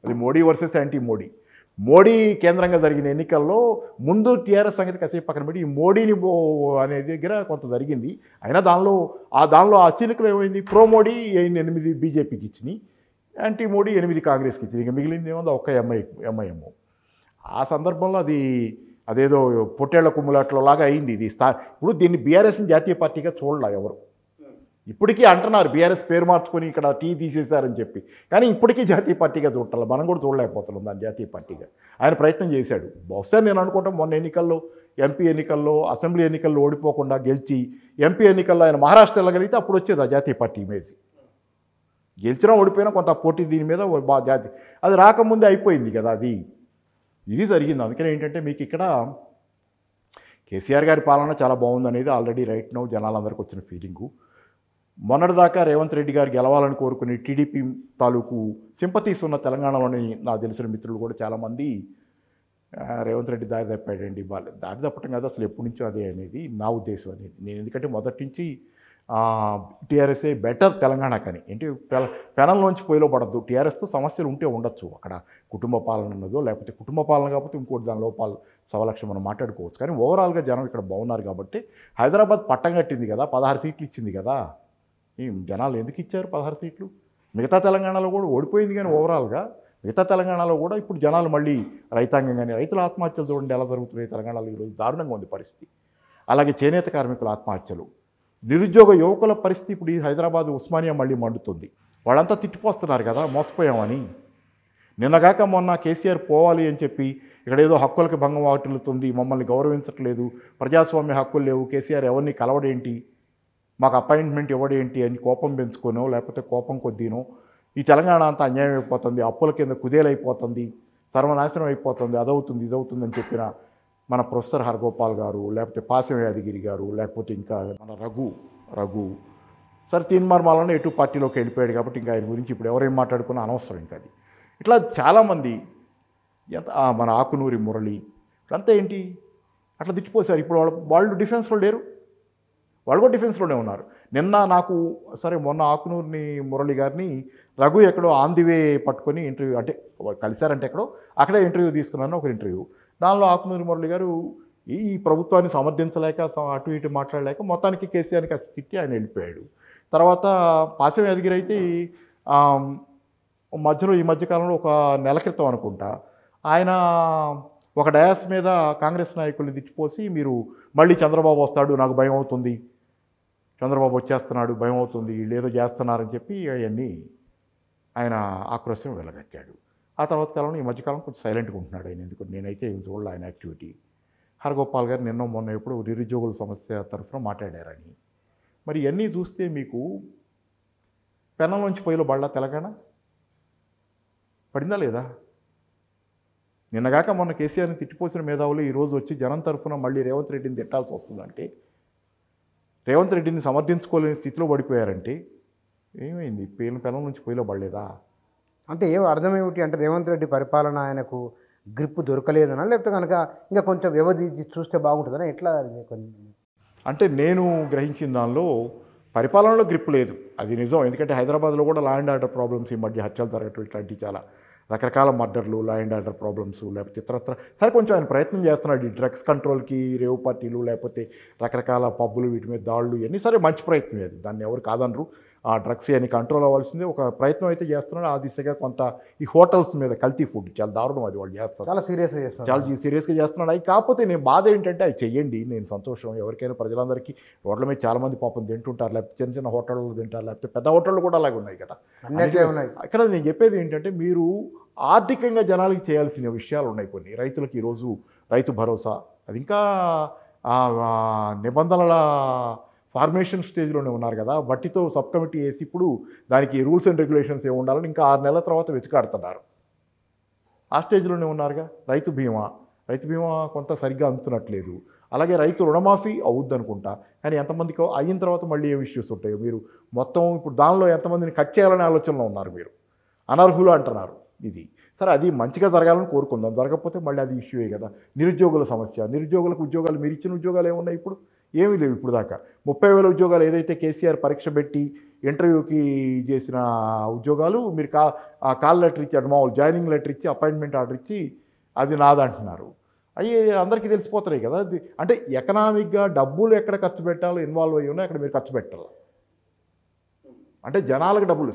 అది మోడీ వర్సెస్ యాంటీ మోడీ. మోడీ కేంద్రంగా జరిగిన ఎన్నికల్లో ముందు టీఆర్ఎస్ సంగతి కాసేపు పక్కన పెట్టి ఈ మోడీని అనే దగ్గర కొంత జరిగింది. అయినా దానిలో ఆ చీలికలు ఏమైంది, ప్రో మోడీ 8 బీజేపీకి ఇచ్చినాయి, యాంటీ మోడీ 8 కాంగ్రెస్కి ఇచ్చినాయి. ఇక మిగిలింది ఏమో ఒక్క ఎంఐఎం. ఆ సందర్భంలో అదేదో పొట్టేళ్ల కుమ్ములాట్లో లాగా అయింది. ఇది ఇప్పుడు దీన్ని బీఆర్ఎస్ని జాతీయ పార్టీగా చూడలే ఎవరు. ఇప్పటికీ అంటున్నారు బీఆర్ఎస్ పేరు మార్చుకొని ఇక్కడ టీ తీసేశారని చెప్పి, కానీ ఇప్పటికీ జాతీయ పార్టీగా చూడాలి. మనం కూడా చూడలేకపోతున్నాం దాన్ని జాతీయ పార్టీగా. ఆయన ప్రయత్నం చేశాడు. బహుశా నేను అనుకుంటాం మొన్న ఎన్నికల్లో, ఎంపీ ఎన్నికల్లో, అసెంబ్లీ ఎన్నికల్లో ఓడిపోకుండా గెలిచి ఎంపీ ఎన్నికల్లో ఆయన మహారాష్ట్ర వెళ్ళగలిగితే అప్పుడు వచ్చేది ఆ జాతీయ పార్టీ ఇమేజ్. గెలిచినా ఓడిపోయినా కొంత పోటీ దీని మీద అది రాకముందే అయిపోయింది కదా అది. ఇది జరిగింది. అందుకని ఏంటంటే మీకు ఇక్కడ కేసీఆర్ గారి పాలన చాలా బాగుందనేది ఆల్రెడీ రైట్ నౌ జనాలందరికీ వచ్చిన ఫీలింగు. మొన్నటిదాకా రేవంత్ రెడ్డి గారు గెలవాలని కోరుకుని టీడీపీ తాలూకు సింపతీస్ ఉన్న తెలంగాణలోని నాకు తెలిసిన మిత్రులు కూడా చాలామంది రేవంత్ రెడ్డి దారి తప్పాడండి, దారి తప్పటం కాదు అసలు ఎప్పటి నుంచో అదే అనేది నా ఉద్దేశం అనేది. నేను ఎందుకంటే మొదటి నుంచి టీఆర్ఎస్ఏ బెటర్ తెలంగాణకని. ఏంటి పెనంలోంచి పొయ్యిలో పడద్దు. టీఆర్ఎస్తో సమస్యలు ఉంటే ఉండొచ్చు, అక్కడ కుటుంబ పాలన ఉన్నదో లేకపోతే కుటుంబ పాలన కాకపోతే ఇంకోటి దాని లోపాలు సవలక్షం మనం మాట్లాడుకోవచ్చు. కానీ ఓవరాల్గా జనం ఇక్కడ బాగున్నారు కాబట్టి హైదరాబాద్ పట్టం కట్టింది కదా, 16 సీట్లు ఇచ్చింది కదా. ఈ జనాలు ఎందుకు ఇచ్చారు 16 సీట్లు? మిగతా తెలంగాణలో కూడా ఓడిపోయింది, కానీ ఓవరాల్గా మిగతా తెలంగాణలో కూడా ఇప్పుడు జనాలు మళ్ళీ రైతాంగం కానీ రైతుల ఆత్మహత్యలు చూడండి ఎలా జరుగుతున్నాయి తెలంగాణలో ఈరోజు. దారుణంగా ఉంది పరిస్థితి. అలాగే చేనేత కార్మికుల ఆత్మహత్యలు, నిరుద్యోగ యువకుల పరిస్థితి ఇప్పుడు ఈ హైదరాబాద్ ఉస్మానియా మళ్ళీ మండుతుంది. వాళ్ళంతా తిట్టిపోస్తున్నారు కదా మోసపోయామని. నిన్నగాక మొన్న కేసీఆర్ పోవాలి అని చెప్పి ఇక్కడ ఏదో హక్కులకి భంగం వాటిల్లుతుంది, మమ్మల్ని గౌరవించట్లేదు, ప్రజాస్వామ్య హక్కులు లేవు, కేసీఆర్ ఎవరిని కలవడేంటి, మాకు అపాయింట్మెంట్ ఇవ్వడేంటి అని కోపం పెంచుకోనో లేకపోతే కోపం కొద్దీనో ఈ తెలంగాణ అంతా అన్యాయం అయిపోతుంది, అప్పుల కింద కుదేలైపోతుంది, సర్వనాశనం అయిపోతుంది, అదవుతుంది ఇదవుతుంది అని చెప్పిన మన ప్రొఫెసర్ హరగోపాల్ గారు, లేకపోతే పాసం యాదగిరి గారు, లేకపోతే ఇంకా మన రఘు సరే తీన్మార్మాలను ఎటు పార్టీలోకి వెళ్ళిపోయాడు కాబట్టి ఇంకా ఆయన గురించి ఇప్పుడు ఎవరేం మాట్లాడుకున్నా అనవసరం. ఇంకా అది ఇట్లా చాలామంది మన ఆకునూరి మురళి ఇట్లంతా ఏంటి అట్లా తిట్టిపోసారు. ఇప్పుడు వాళ్ళు డిఫెన్స్లో లేరు, వాళ్ళు కూడా డిఫెన్స్లోనే ఉన్నారు. నిన్న నాకు సరే మొన్న ఆకునూరిని మురళి గారిని రఘు ఎక్కడో ఆన్ ది వే పట్టుకొని ఇంటర్వ్యూ, అంటే కలిశారంటే ఎక్కడో అక్కడే ఇంటర్వ్యూ తీసుకున్నాను, ఒక ఇంటర్వ్యూ. దానిలో ఆకునూరి మురళి గారు ఈ ప్రభుత్వాన్ని సమర్థించలేక అటు ఇటు మాట్లాడలేక మొత్తానికి కేసీఆర్ని కాస్త తిట్టి ఆయన వెళ్ళిపోయాడు. తర్వాత పాసం యాదగిరి అయితే మధ్యలో ఈ మధ్యకాలంలో ఒక నెల క్రితం అనుకుంటా ఆయన ఒక డయాస్ మీద కాంగ్రెస్ నాయకుల్ని తిట్టిపోసి మీరు మళ్ళీ చంద్రబాబు వస్తాడు నాకు భయం అవుతుంది, చంద్రబాబు వచ్చేస్తున్నాడు భయం అవుతుంది, వీళ్ళు ఏదో చేస్తున్నారని చెప్పి అవన్నీ ఆయన ఆక్రోశం వెలగట్టాడు. ఆ తర్వాత కాలంలో ఈ మధ్యకాలం కొంచెం సైలెంట్గా ఉంటున్నాడు ఆయన. ఎందుకు నేనైతే ఏం చూడాలి ఆయన యాక్టివిటీ. హరగోపాల్ గారు నిన్న మొన్న ఎప్పుడు నిరుద్యోగుల సమస్య తరఫున మాట్లాడారని. మరి ఇవన్నీ చూస్తే మీకు పెనంలోంచి పొయ్యిలో బళ్ళ తెలంగాణ పడిందా లేదా? నిన్నగాక మొన్న కేసీఆర్ని తిట్టిపోసిన మేధావులు ఈరోజు వచ్చి జనం తరఫున మళ్ళీ రేవంత్ రెడ్డిని తిట్టాల్సి వస్తుందంటే, రేవంత్ రెడ్డిని సమర్థించుకోలేని స్థితిలో పడిపోయారంటే ఏమైంది? పేలిన పిల్లల నుంచి పొయ్యిలో పడలేదా? అంటే ఏం అర్థమేమిటి అంటే రేవంత్ రెడ్డి పరిపాలన ఆయనకు గ్రిప్ దొరకలేదనా, లేకపోతే కనుక ఇంకా కొంచెం వ్యవధి చూస్తే బాగుంటుందని ఎట్లా? అంటే నేను గ్రహించిన దానిలో పరిపాలనలో గ్రిప్ లేదు, అది నిజం. ఎందుకంటే హైదరాబాద్లో కూడా లా అండ్ ఆర్డర్ ప్రాబ్లమ్స్, ఈ మధ్య హత్యలు జరగటం ఇట్లాంటివి చాలా రకరకాల మర్డర్లు, లా అండ్ ఆర్డర్ ప్రాబ్లమ్స్, లేకపోతే ఇతరత్ర సరే కొంచెం ఆయన ప్రయత్నం చేస్తున్నాడు. ఈ డ్రగ్స్ కంట్రోల్కి రేవు పార్టీలు లేకపోతే రకరకాల పబ్బులు వీటి మీద దాడులు ఇవన్నీ సరే మంచి ప్రయత్నం అది, దాన్ని ఎవరు కాదనరు. ఆ డ్రగ్స్ అని కంట్రోల్ అవ్వాల్సిందే, ఒక ప్రయత్నం అయితే చేస్తున్నాడు. ఆ దిశగా కొంత ఈ హోటల్స్ మీద కల్తీ ఫుడ్ చాలా దారుణం, అది వాళ్ళు చేస్తారు, చాలా సీరియస్గా చేస్తున్నారు, చాలా సీరియస్గా చేస్తున్నాడు. అవి కాకపోతే నేను బాధ ఏంటంటే అవి చెయ్యండి, నేను సంతోషం. ఎవరికైనా ప్రజలందరికీ రోడ్ల మీద చాలామంది పాపం తింటుంటారు, లేకపోతే చిన్న చిన్న హోటళ్ళు తింటారు, లేకపోతే పెద్ద హోటళ్ళు కూడా అలాగే ఉన్నాయి కదా. అన్నిటికీ ఉన్నాయి. ఇక్కడ నేను చెప్పేది ఏంటంటే మీరు ఆర్థికంగా జనాలకి చేయాల్సిన విషయాలు ఉన్నాయి కొన్ని. రైతులకు ఈరోజు రైతు భరోసా అది ఇంకా నిబంధనల ఫార్మేషన్ స్టేజ్లోనే ఉన్నారు కదా. వట్టితో సబ్ కమిటీ వేసి ఇప్పుడు దానికి రూల్స్ అండ్ రెగ్యులేషన్స్ ఏమి ఉండాలని ఇంకా 6 నెలల తర్వాత వెతికాడుతున్నారు. ఆ స్టేజ్లోనే ఉన్నారుగా. రైతు బీమా కొంత సరిగ్గా అందుతున్నట్లేదు. అలాగే రైతు రుణమాఫీ అవుద్ది అనుకుంటా, కానీ ఎంతమందికి అయిన తర్వాత మళ్ళీ ఏం ఇష్యూస్ ఉంటాయో. మీరు మొత్తం ఇప్పుడు దానిలో ఎంతమందిని కట్ చేయాలనే ఆలోచనలో ఉన్నారు మీరు. అనర్హులు అంటున్నారు. ఇది సరే, అది మంచిగా జరగాలని కోరుకుందాం. జరగకపోతే మళ్ళీ అది ఇష్యూయే కదా. నిరుద్యోగుల సమస్య, నిరుద్యోగులకు ఉద్యోగాలు, మీరు ఇచ్చిన ఉద్యోగాలు ఏమున్నాయి? ఇప్పుడు ఏమీ లేవు. ఇప్పుడు దాకా 30,000 ఉద్యోగాలు ఏదైతే కేసీఆర్ పరీక్ష పెట్టి ఇంటర్వ్యూకి చేసిన ఉద్యోగాలు మీరు కాల్ లెటర్ ఇచ్చి, మామూలు జాయినింగ్ లెటర్ ఇచ్చి, అపాయింట్మెంట్ ఆర్డర్ ఇచ్చి అది నాదంటున్నారు. అవి అందరికీ తెలిసిపోతున్నాయి కదా. అంటే ఎకనామిక్గా డబ్బులు ఎక్కడ ఖర్చు పెట్టాలో ఇన్వాల్వ్ అయ్యి ఉన్నాయి, అక్కడ మీరు ఖర్చు పెట్టాలి. అంటే జనాలకు డబ్బులు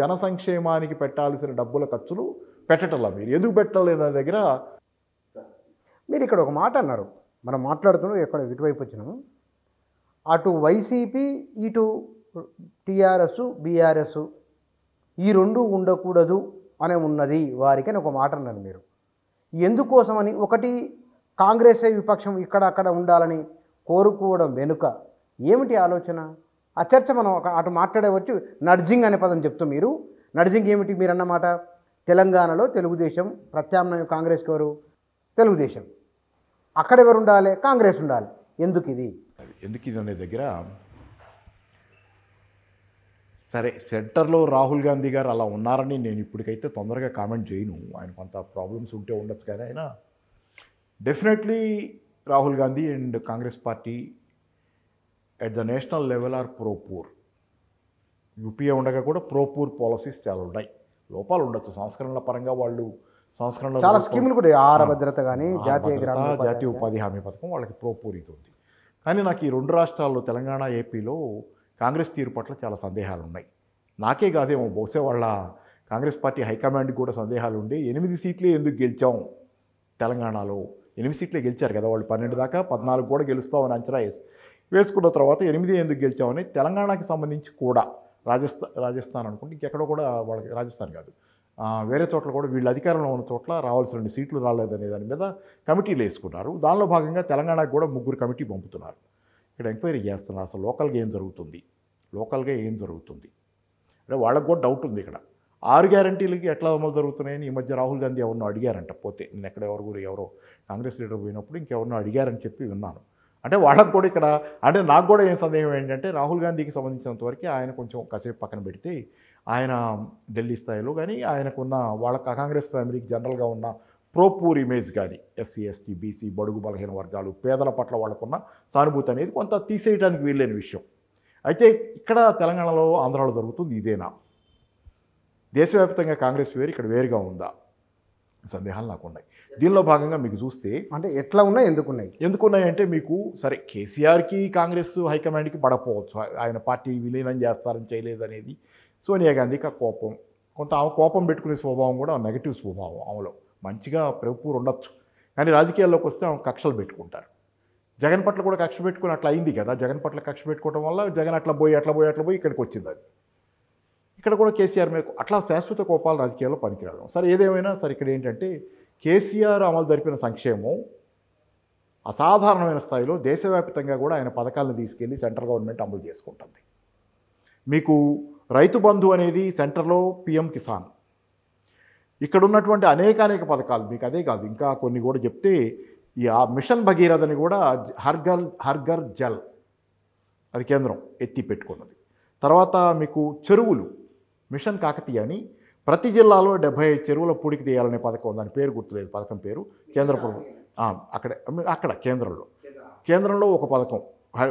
జన సంక్షేమానికి పెట్టాల్సిన డబ్బుల ఖర్చులు పెట్టటల్లా. మీరు ఎందుకు పెట్టలేదు దాని దగ్గర? మీరు ఇక్కడ ఒక మాట అన్నారు, మనం మాట్లాడుతున్నాం ఎక్కడ ఇటువైపు వచ్చినాము, అటు వైసీపీ ఇటు టీఆర్ఎస్ బీఆర్ఎస్ ఈ రెండు ఉండకూడదు అనే ఉన్నది వారికి అని ఒక మాట అన్నారు మీరు. ఎందుకోసమని? ఒకటి కాంగ్రెసే విపక్షం ఇక్కడ అక్కడ ఉండాలని కోరుకోవడం వెనుక ఏమిటి ఆలోచన? ఆ చర్చ మనం అటు మాట్లాడవచ్చు. నడ్జింగ్ అనే పదం చెప్తూ మీరు నడ్జింగ్ ఏమిటి మీరు అన్నమాట? తెలంగాణలో తెలుగుదేశం ప్రత్యామ్నాయం కాంగ్రెస్కి ఎవరు? తెలుగుదేశం. అక్కడ ఎవరు ఉండాలి? కాంగ్రెస్ ఉండాలి. ఎందుకు ఇది అనే దగ్గర సరే, సెంటర్లో రాహుల్ గాంధీ గారు అలా ఉన్నారని నేను ఇప్పటికైతే తొందరగా కామెంట్ చేయను. ఆయన కొంత ప్రాబ్లమ్స్ ఉంటే ఉండొచ్చు, కానీ ఆయన definitely Rahul Gandhi and Congress party at the national level are pro poor. UPA ఉండగా కూడా ప్రో పూర్ పాలసీస్ చాలా ఉన్నాయి. లోపాలు ఉండొచ్చు సంస్కరణల పరంగా, వాళ్ళు సంస్కరణలు చాలా స్కీములు కూడా, ఆహార భద్రత కానీ జాతీయ ఉపాధి హామీ పథకం వాళ్ళకి ప్రో పూర్ ఇది ఉంది. కానీ నాకు ఈ 2 రాష్ట్రాల్లో తెలంగాణ ఏపీలో కాంగ్రెస్ తీరు పట్ల చాలా సందేహాలు ఉన్నాయి. నాకే కాదేమో, బహుశా వాళ్ళ కాంగ్రెస్ పార్టీ హైకమాండ్కి కూడా సందేహాలు ఉండి 8 సీట్లే ఎందుకు గెలిచాం తెలంగాణలో? 8 సీట్లే గెలిచారు కదా వాళ్ళు. 12 దాకా 14 కూడా గెలుస్తామని అంచనా వేసుకున్న తర్వాత 8 ఎందుకు గెలిచామని తెలంగాణకి సంబంధించి కూడా రాజస్థాన్ అనుకుంటే ఇంకెక్కడో కూడా వాళ్ళకి, రాజస్థాన్ కాదు వేరే చోట్ల కూడా వీళ్ళు అధికారంలో ఉన్న చోట్ల రావాల్సిన సీట్లు రాలేదనే దాని మీద కమిటీలు వేసుకున్నారు. దానిలో భాగంగా తెలంగాణకు కూడా 3 కమిటీ పంపుతున్నారు. ఇక్కడ ఎంక్వైరీ చేస్తున్నారు అసలు లోకల్గా ఏం జరుగుతుంది. అంటే వాళ్ళకు కూడా డౌట్ ఉంది. ఇక్కడ 6 గ్యారంటీలకి ఎట్లా అమలు జరుగుతున్నాయని ఈ మధ్య రాహుల్ గాంధీ ఎవరినో అడిగారంట. పోతే నేను ఎక్కడ ఎవరో కాంగ్రెస్ లీడర్ పోయినప్పుడు ఇంకెవరినో అడిగారని చెప్పి విన్నాను. అంటే వాళ్ళకు కూడా ఇక్కడ, అంటే నాకు కూడా ఏం సందేహం ఏంటంటే రాహుల్ గాంధీకి సంబంధించినంత వరకు ఆయన కొంచెం కాసేపు పక్కన పెడితే, ఆయన ఢిల్లీ స్థాయిలో కానీ ఆయనకున్న వాళ్ళ కాంగ్రెస్ ఫ్యామిలీకి జనరల్గా ఉన్న ప్రోపూర్ ఇమేజ్ కానీ, ఎస్సీ ఎస్టీ బీసీ బడుగు బలహీన వర్గాలు పేదల పట్ల వాళ్ళకున్న సానుభూతి అనేది కొంత తీసేయడానికి వీల్లేని విషయం. అయితే ఇక్కడ తెలంగాణలో ఆంధ్రాలో జరుగుతుంది ఇదేనా? దేశవ్యాప్తంగా కాంగ్రెస్ వేరు, ఇక్కడ వేరుగా ఉందా? సందేహాలు నాకు ఉన్నాయి. దీనిలో భాగంగా మీకు చూస్తే అంటే ఎట్లా ఉన్నాయి, ఎందుకున్నాయి అంటే మీకు సరే కేసీఆర్కి కాంగ్రెస్ హైకమాండ్కి పడకపోవచ్చు, ఆయన పార్టీ విలీనం చేస్తారని చేయలేదనేది. సోనియా గాంధీకి ఆ కోపం, కొంత ఆమె కోపం పెట్టుకునే స్వభావం కూడా నెగటివ్ స్వభావం ఆమెలో. మంచిగా ప్రభుత్వం ఉండొచ్చు, కానీ రాజకీయాల్లోకి వస్తే ఆమె కక్షలు పెట్టుకుంటారు. జగన్ పట్ల కూడా కక్ష పెట్టుకుని అట్లా అయింది కదా. జగన్ పట్ల కక్ష పెట్టుకోవడం వల్ల జగన్ అట్లా పోయి ఇక్కడికి వచ్చింది. అది ఇక్కడ కూడా కేసీఆర్ మీద అట్లా శాశ్వత కోపాలు రాజకీయాల్లో పనికిరావడం. సరే ఏదేమైనా సరే, ఇక్కడ ఏంటంటే కేసీఆర్ అమలు జరిపిన సంక్షేమం అసాధారణమైన స్థాయిలో దేశవ్యాప్తంగా కూడా ఆయన పథకాలను తీసుకెళ్ళి సెంట్రల్ గవర్నమెంట్ అమలు చేసుకుంటుంది. మీకు రైతు బంధు అనేది సెంటర్లో పిఎం కిసాన్, ఇక్కడ ఉన్నటువంటి అనేక పథకాలు మీకు అదే కాదు, ఇంకా కొన్ని కూడా చెప్తే ఈ మిషన్ భగీరథని కూడా హర్ ఘర్ జల్ అది కేంద్రం ఎత్తి పెట్టుకున్నది. తర్వాత మీకు చెరువులు మిషన్ కాకతీయ అని ప్రతి జిల్లాలో 75 చెరువుల పూడికి తీయాలనే పథకం, దాని పేరు గుర్తులేదు, పథకం పేరు కేంద్ర ప్రభుత్వం అక్కడ కేంద్రంలో ఒక పథకం,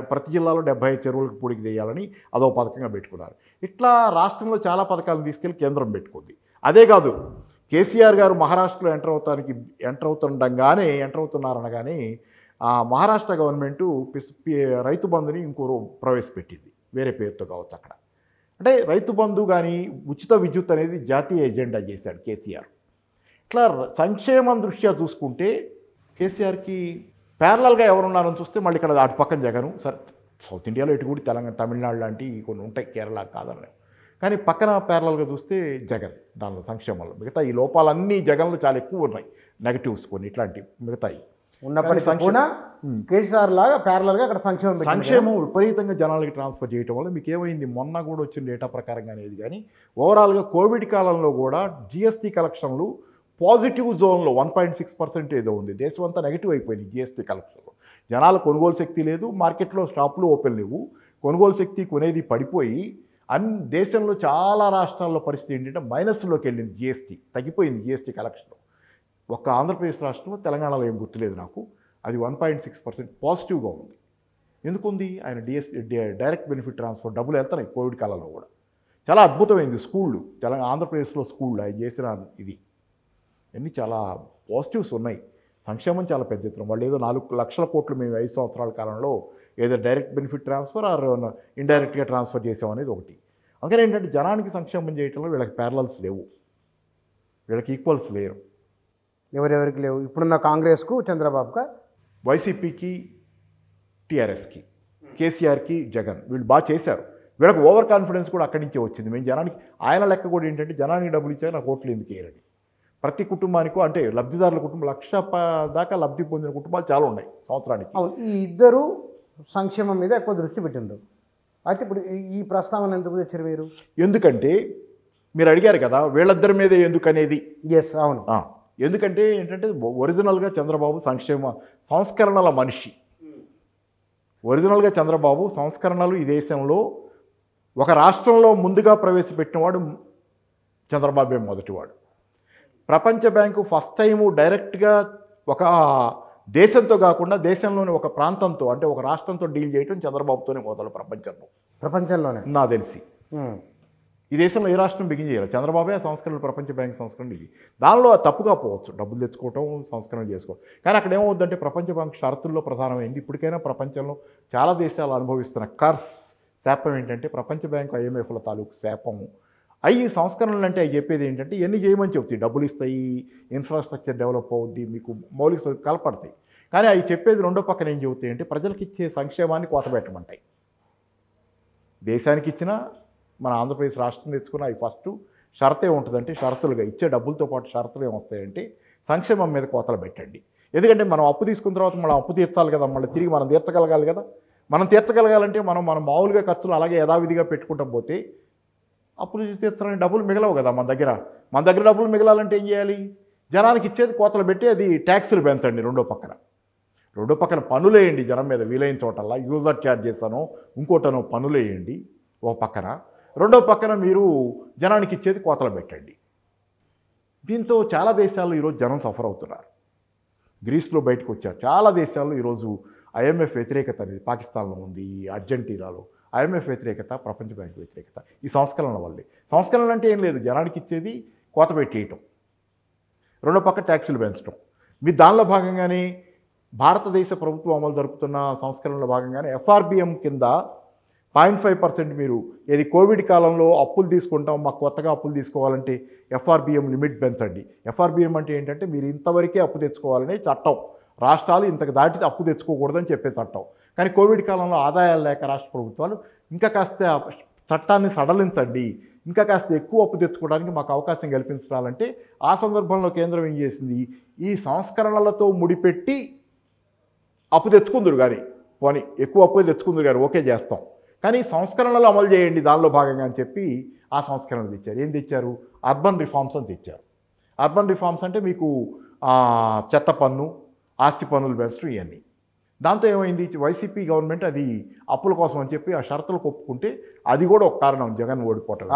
ప్రతి జిల్లాలో 75 చెరువులకు పూడికి తీయాలని అదో పథకంగా పెట్టుకున్నారు. ఇట్లా రాష్ట్రంలో చాలా పథకాలను తీసుకెళ్ళి కేంద్రం పెట్టుకుంది. అదే కాదు, కేసీఆర్ గారు మహారాష్ట్రలో ఎంటర్ అవుతున్నారనగానే మహారాష్ట్ర గవర్నమెంటు రైతు బంధుని ఇంకో ప్రవేశపెట్టింది, వేరే పేరుతో కావచ్చు అక్కడ. అంటే రైతు బంధు కానీ ఉచిత విద్యుత్ అనేది జాతీయ ఎజెండా చేశాడు కేసీఆర్. ఇట్లా సంక్షేమం దృష్ట్యా చూసుకుంటే కేసీఆర్కి ప్యారలల్గా ఎవరున్నారని చూస్తే మళ్ళీ ఇక్కడ అటు పక్కన జగను, సరే సౌత్ ఇండియాలో ఇటు కూడా తెలంగాణ తమిళనాడు లాంటివి కొన్ని ఉంటాయి, కేరళ కాదని, కానీ పక్కన ప్యారలల్గా చూస్తే జగన్ దానిలో సంక్షేమంలో. మిగతా ఈ లోపాలన్నీ జగన్లో చాలా ఎక్కువ ఉన్నాయి, నెగటివ్స్ కొన్ని ఇట్లాంటివి మిగతాయి ఉన్నప్పటికీ కూడా కేసీఆర్ లాగా ప్యారలల్గా అక్కడ సంక్షేమం విపరీతంగా జనాలకి ట్రాన్స్ఫర్ చేయడం వల్ల మీకు ఏమైంది, మొన్న కూడా వచ్చిన డేటా ప్రకారంగా అనేది కానీ ఓవరాల్గా కోవిడ్ కాలంలో కూడా జిఎస్టీ కలెక్షన్లు పాజిటివ్ జోన్లో 1.6% ఏదో ఉంది. దేశం అంతా నెగిటివ్ అయిపోయింది జిఎస్టీ కలెక్షన్లో. జనాల కొనుగోలు శక్తి లేదు, మార్కెట్లో షాపులు ఓపెన్ లేవు, కొనుగోలు శక్తి కొనేది పడిపోయి దేశంలో చాలా రాష్ట్రాల్లో పరిస్థితి ఏంటంటే మైనస్లోకి వెళ్ళింది, జిఎస్టీ తగ్గిపోయింది, జిఎస్టీ కలెక్షన్. ఒక్క ఆంధ్రప్రదేశ్ రాష్ట్రంలో, తెలంగాణలో ఏం గుర్తులేదు నాకు, అది 1.6% పాజిటివ్గా ఉంది. ఎందుకుంది? ఆయన డైరెక్ట్ బెనిఫిట్ ట్రాన్స్ఫర్ డబ్బులు వెళ్తున్నాయి కోవిడ్ కాలంలో కూడా. చాలా అద్భుతమైంది స్కూళ్ళు, ఆంధ్రప్రదేశ్లో స్కూళ్ళు ఆయన చేసిన ఇది అన్నీ చాలా పాజిటివ్స్ ఉన్నాయి. సంక్షేమం చాలా పెద్ద ఎత్తున, వాళ్ళు ఏదో 4 లక్షల కోట్లు మేము 5 సంవత్సరాల కాలంలో ఏదో డైరెక్ట్ బెనిఫిట్ ట్రాన్స్ఫర్ ఆర్ ఇండైరెక్ట్గా ట్రాన్స్ఫర్ చేసామనేది ఒకటి. అందుకని ఏంటంటే జనానికి సంక్షేమం చేయడంలో వీళ్ళకి ప్యారలల్స్ లేవు, వీళ్ళకి ఈక్వల్స్ లేరు. ఎవరెవరికి లేవు? ఇప్పుడున్న కాంగ్రెస్కు చంద్రబాబుగా, వైసీపీకి టీఆర్ఎస్కి, కేసీఆర్కి జగన్, వీళ్ళు బాగా చేశారు. వీళ్ళకి ఓవర్ కాన్ఫిడెన్స్ కూడా అక్కడి నుంచే వచ్చింది. మేము జనానికి, ఆయన లెక్క కూడా ఏంటంటే జనానికి డబ్బులు ఇచ్చాక నాకు ఓట్లు ఎందుకు వేయరని. ప్రతి కుటుంబానికి అంటే లబ్ధిదారుల కుటుంబం 1,00,000 దాకా లబ్ధి పొందిన కుటుంబాలు చాలా ఉన్నాయి సంవత్సరానికి. అవును, ఈ ఇద్దరు సంక్షేమం మీద ఎక్కువ దృష్టి పెట్టిండ్రు. అయితే ఇప్పుడు ఈ ప్రస్తావన ఎందుకు తెచ్చారు మీరు? ఎందుకంటే మీరు అడిగారు కదా వీళ్ళిద్దరి మీదే ఎందుకనేది. ఎస్, అవును. ఎందుకంటే ఏంటంటే ఒరిజినల్గా చంద్రబాబు సంస్కరణల మనిషి. ఒరిజినల్గా చంద్రబాబు సంస్కరణలు ఈ దేశంలో ఒక రాష్ట్రంలో ముందుగా ప్రవేశపెట్టినవాడు చంద్రబాబే మొదటివాడు. ప్రపంచ బ్యాంకు ఫస్ట్ టైము డైరెక్ట్గా ఒక దేశంతో కాకుండా దేశంలోని ఒక ప్రాంతంతో, అంటే ఒక రాష్ట్రంతో డీల్ చేయడం చంద్రబాబుతోనే మొదలు ప్రపంచంలోనే నా తెలిసి. ఈ దేశంలో ఏ రాష్ట్రం బిగిన్ చేయాలి, చంద్రబాబే సంస్కరణలు, ప్రపంచ బ్యాంక్ సంస్కరణ. ఇది దానిలో తప్పుగా పోవచ్చు, డబ్బులు తెచ్చుకోవటం, సంస్కరణ చేసుకోవడం. కానీ అక్కడ ఏమవుద్దంటే ప్రపంచ బ్యాంక్ షరతుల్లో ప్రధానమైంది. ఇప్పటికైనా ప్రపంచంలో చాలా దేశాలు అనుభవిస్తున్న శాపం ఏంటంటే ప్రపంచ బ్యాంకు, IMFల తాలూకు శాపము. అవి సంస్కరణలు అంటే అవి చెప్పేది ఏంటంటే ఎన్ని చేయమని చెప్తాయి, డబ్బులు ఇస్తాయి, ఇన్ఫ్రాస్ట్రక్చర్ డెవలప్ అవుద్ది, మీకు మౌలిక కలపడతాయి. కానీ అవి చెప్పేది రెండో పక్కన ఏం చెబుతాయి అంటే ప్రజలకు ఇచ్చే సంక్షేమాన్ని కోతబెట్టమంటాయి. దేశానికి ఇచ్చిన మన ఆంధ్రప్రదేశ్ రాష్ట్రం తెచ్చుకున్న అవి ఫస్ట్ షరతే ఉంటుందంటే, షరతులుగా ఇచ్చే డబ్బులతో పాటు షరతులు ఏమొస్తాయంటే సంక్షేమం మీద కోతలు పెట్టండి. ఎందుకంటే మనం అప్పు తీసుకున్న తర్వాత మనం అప్పు తీర్చాలి కదా, మళ్ళీ తిరిగి మనం తీర్చగలగాలి కదా. మనం తీర్చగలగాలంటే మనం మామూలుగా ఖర్చులు అలాగే యథావిధిగా పెట్టుకుంటాం పోతే అప్పులు తీర్చడానికి డబ్బులు మిగలవు కదా మన దగ్గర డబ్బులు మిగలాలంటే ఏం చేయాలి? జనానికి ఇచ్చేది కోతలు పెట్టి అది ట్యాక్సులు పెంచండి. రెండో పక్కన పన్నులు వేయండి జనం మీద, వీలైన చోటల్లా యూజర్ ఛార్జెస్ అనో ఇంకోటనో పన్నులు వేయండి ఓ పక్కన. రెండో పక్కన మీరు జనానికి ఇచ్చేది కోతలు పెట్టండి. దీంతో చాలా దేశాల్లో ఈరోజు జనం సఫర్ అవుతున్నారు. గ్రీస్లో బయటకు వచ్చారు. చాలా దేశాల్లో ఈరోజు IMF వ్యతిరేకత అనేది పాకిస్తాన్లో ఉంది, అర్జెంటీనాలో IMF వ్యతిరేకత, ప్రపంచ బ్యాంకు వ్యతిరేకత ఈ సంస్కరణల వల్లే. సంస్కరణలు అంటే ఏం లేదు, జనానికి ఇచ్చేది కోత పెట్టేయటం, రెండో పక్క ట్యాక్సులు పెంచడం. మీ దానిలో భాగంగానే భారతదేశ ప్రభుత్వం అమలు జరుపుతున్న సంస్కరణలో భాగంగానే FRBM కింద 0.5% మీరు ఏది కోవిడ్ కాలంలో అప్పులు తీసుకుంటాం, మాకు కొత్తగా అప్పులు తీసుకోవాలంటే FRBM లిమిట్ పెంచండి. FRBM అంటే ఏంటంటే మీరు ఇంతవరకే అప్పు తెచ్చుకోవాలనే చట్టం, రాష్ట్రాలు ఇంతకు దాటి అప్పు తెచ్చుకోకూడదని చెప్పే చట్టం. కానీ కోవిడ్ కాలంలో ఆదాయాలు లేక రాష్ట్ర ప్రభుత్వాలు ఇంకా కాస్త చట్టాన్ని సడలించండి, ఇంకా కాస్త ఎక్కువ అప్పు తెచ్చుకోవడానికి మాకు అవకాశం కల్పించాలంటే ఆ సందర్భంలో కేంద్రం ఏం చేసింది, ఈ సంస్కరణలతో ముడిపెట్టి అప్పు తెచ్చుకుందరు కానీ పోనీ ఎక్కువ అప్పు తెచ్చుకుందరు కానీ ఓకే చేస్తాం, కానీ సంస్కరణలు అమలు చేయండి దానిలో భాగంగా అని చెప్పి ఆ సంస్కరణలు తెచ్చారు. ఏం తెచ్చారు? అర్బన్ రిఫార్మ్స్ అని తెచ్చారు. అర్బన్ రిఫార్మ్స్ అంటే మీకు చెత్త పన్ను, ఆస్తి పన్నులు పెంచడం ఇవన్నీ. దాంతో ఏమైంది, వైసీపీ గవర్నమెంట్ అది అప్పుల కోసం అని చెప్పి ఆ షరతులకు ఒప్పుకుంటే అది కూడా ఒక కారణం జగన్ ఓడిపోవటం.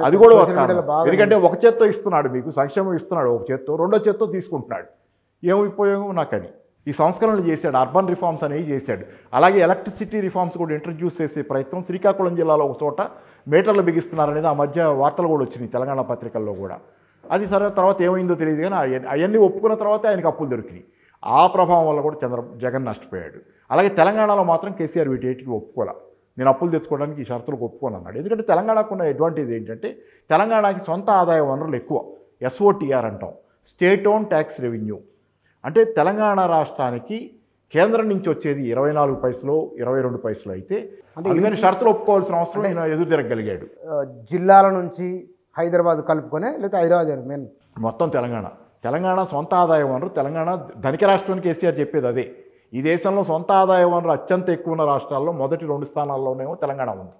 అది కూడా ఒక కారణం. ఎందుకంటే ఒక చేత్తో ఇస్తున్నాడు, మీకు సంక్షేమం ఇస్తున్నాడు ఒక చేత్తో, రెండో చేత్తో తీసుకుంటున్నాడు. ఏమైపోయామో నాకని ఈ సంస్కరణలు చేశాడు, అర్బన్ రిఫార్మ్స్ అనేవి చేశాడు. అలాగే ఎలక్ట్రిసిటీ రిఫార్మ్స్ కూడా ఇంట్రడ్యూస్ చేసే ప్రయత్నం శ్రీకాకుళం జిల్లాలో ఒక చోట మీటర్లు బిగిస్తున్నారనేది ఆ మధ్య వార్తలు కూడా వచ్చినాయి తెలంగాణ పత్రికల్లో కూడా. అది తర్వాత ఏమైందో తెలియదు కానీ అవన్నీ ఒప్పుకున్న తర్వాత ఆయనకు అప్పులు దొరికినాయి. ఆ ప్రభావం వల్ల కూడా జగన్ నష్టపోయాడు. అలాగే తెలంగాణలో మాత్రం కేసీఆర్ వీటికి ఒప్పుకోలే. నేను అప్పులు తెచ్చుకోవడానికి ఈ షరతులకు ఒప్పుకోను అన్నాడు. ఎందుకంటే తెలంగాణకు ఉన్న అడ్వాంటేజ్ ఏంటంటే తెలంగాణకి సొంత ఆదాయ వనరులు ఎక్కువ, ఎస్ఓటీఆర్ అంటాం, స్టేట్ ఓన్ ట్యాక్స్ రెవెన్యూ. అంటే తెలంగాణ రాష్ట్రానికి కేంద్రం నుంచి వచ్చేది 24 పైసలు 22 పైసలు అయితే అందుకని షరతులు ఒప్పుకోవాల్సిన అవసరం నేను ఎదురు తిరగలిగాడు. జిల్లాల నుంచి హైదరాబాద్ కలుపుకొనే లేదా హైదరాబాద్ మెయిన్ మొత్తం తెలంగాణ సొంత ఆదాయ వనరు. తెలంగాణ ధనిక రాష్ట్రానికి కేసీఆర్ చెప్పేది అదే. ఈ దేశంలో సొంత ఆదాయ వనరు అత్యంత ఎక్కువ ఉన్న రాష్ట్రాల్లో మొదటి 2 స్థానాల్లోనేమో తెలంగాణ ఉంది.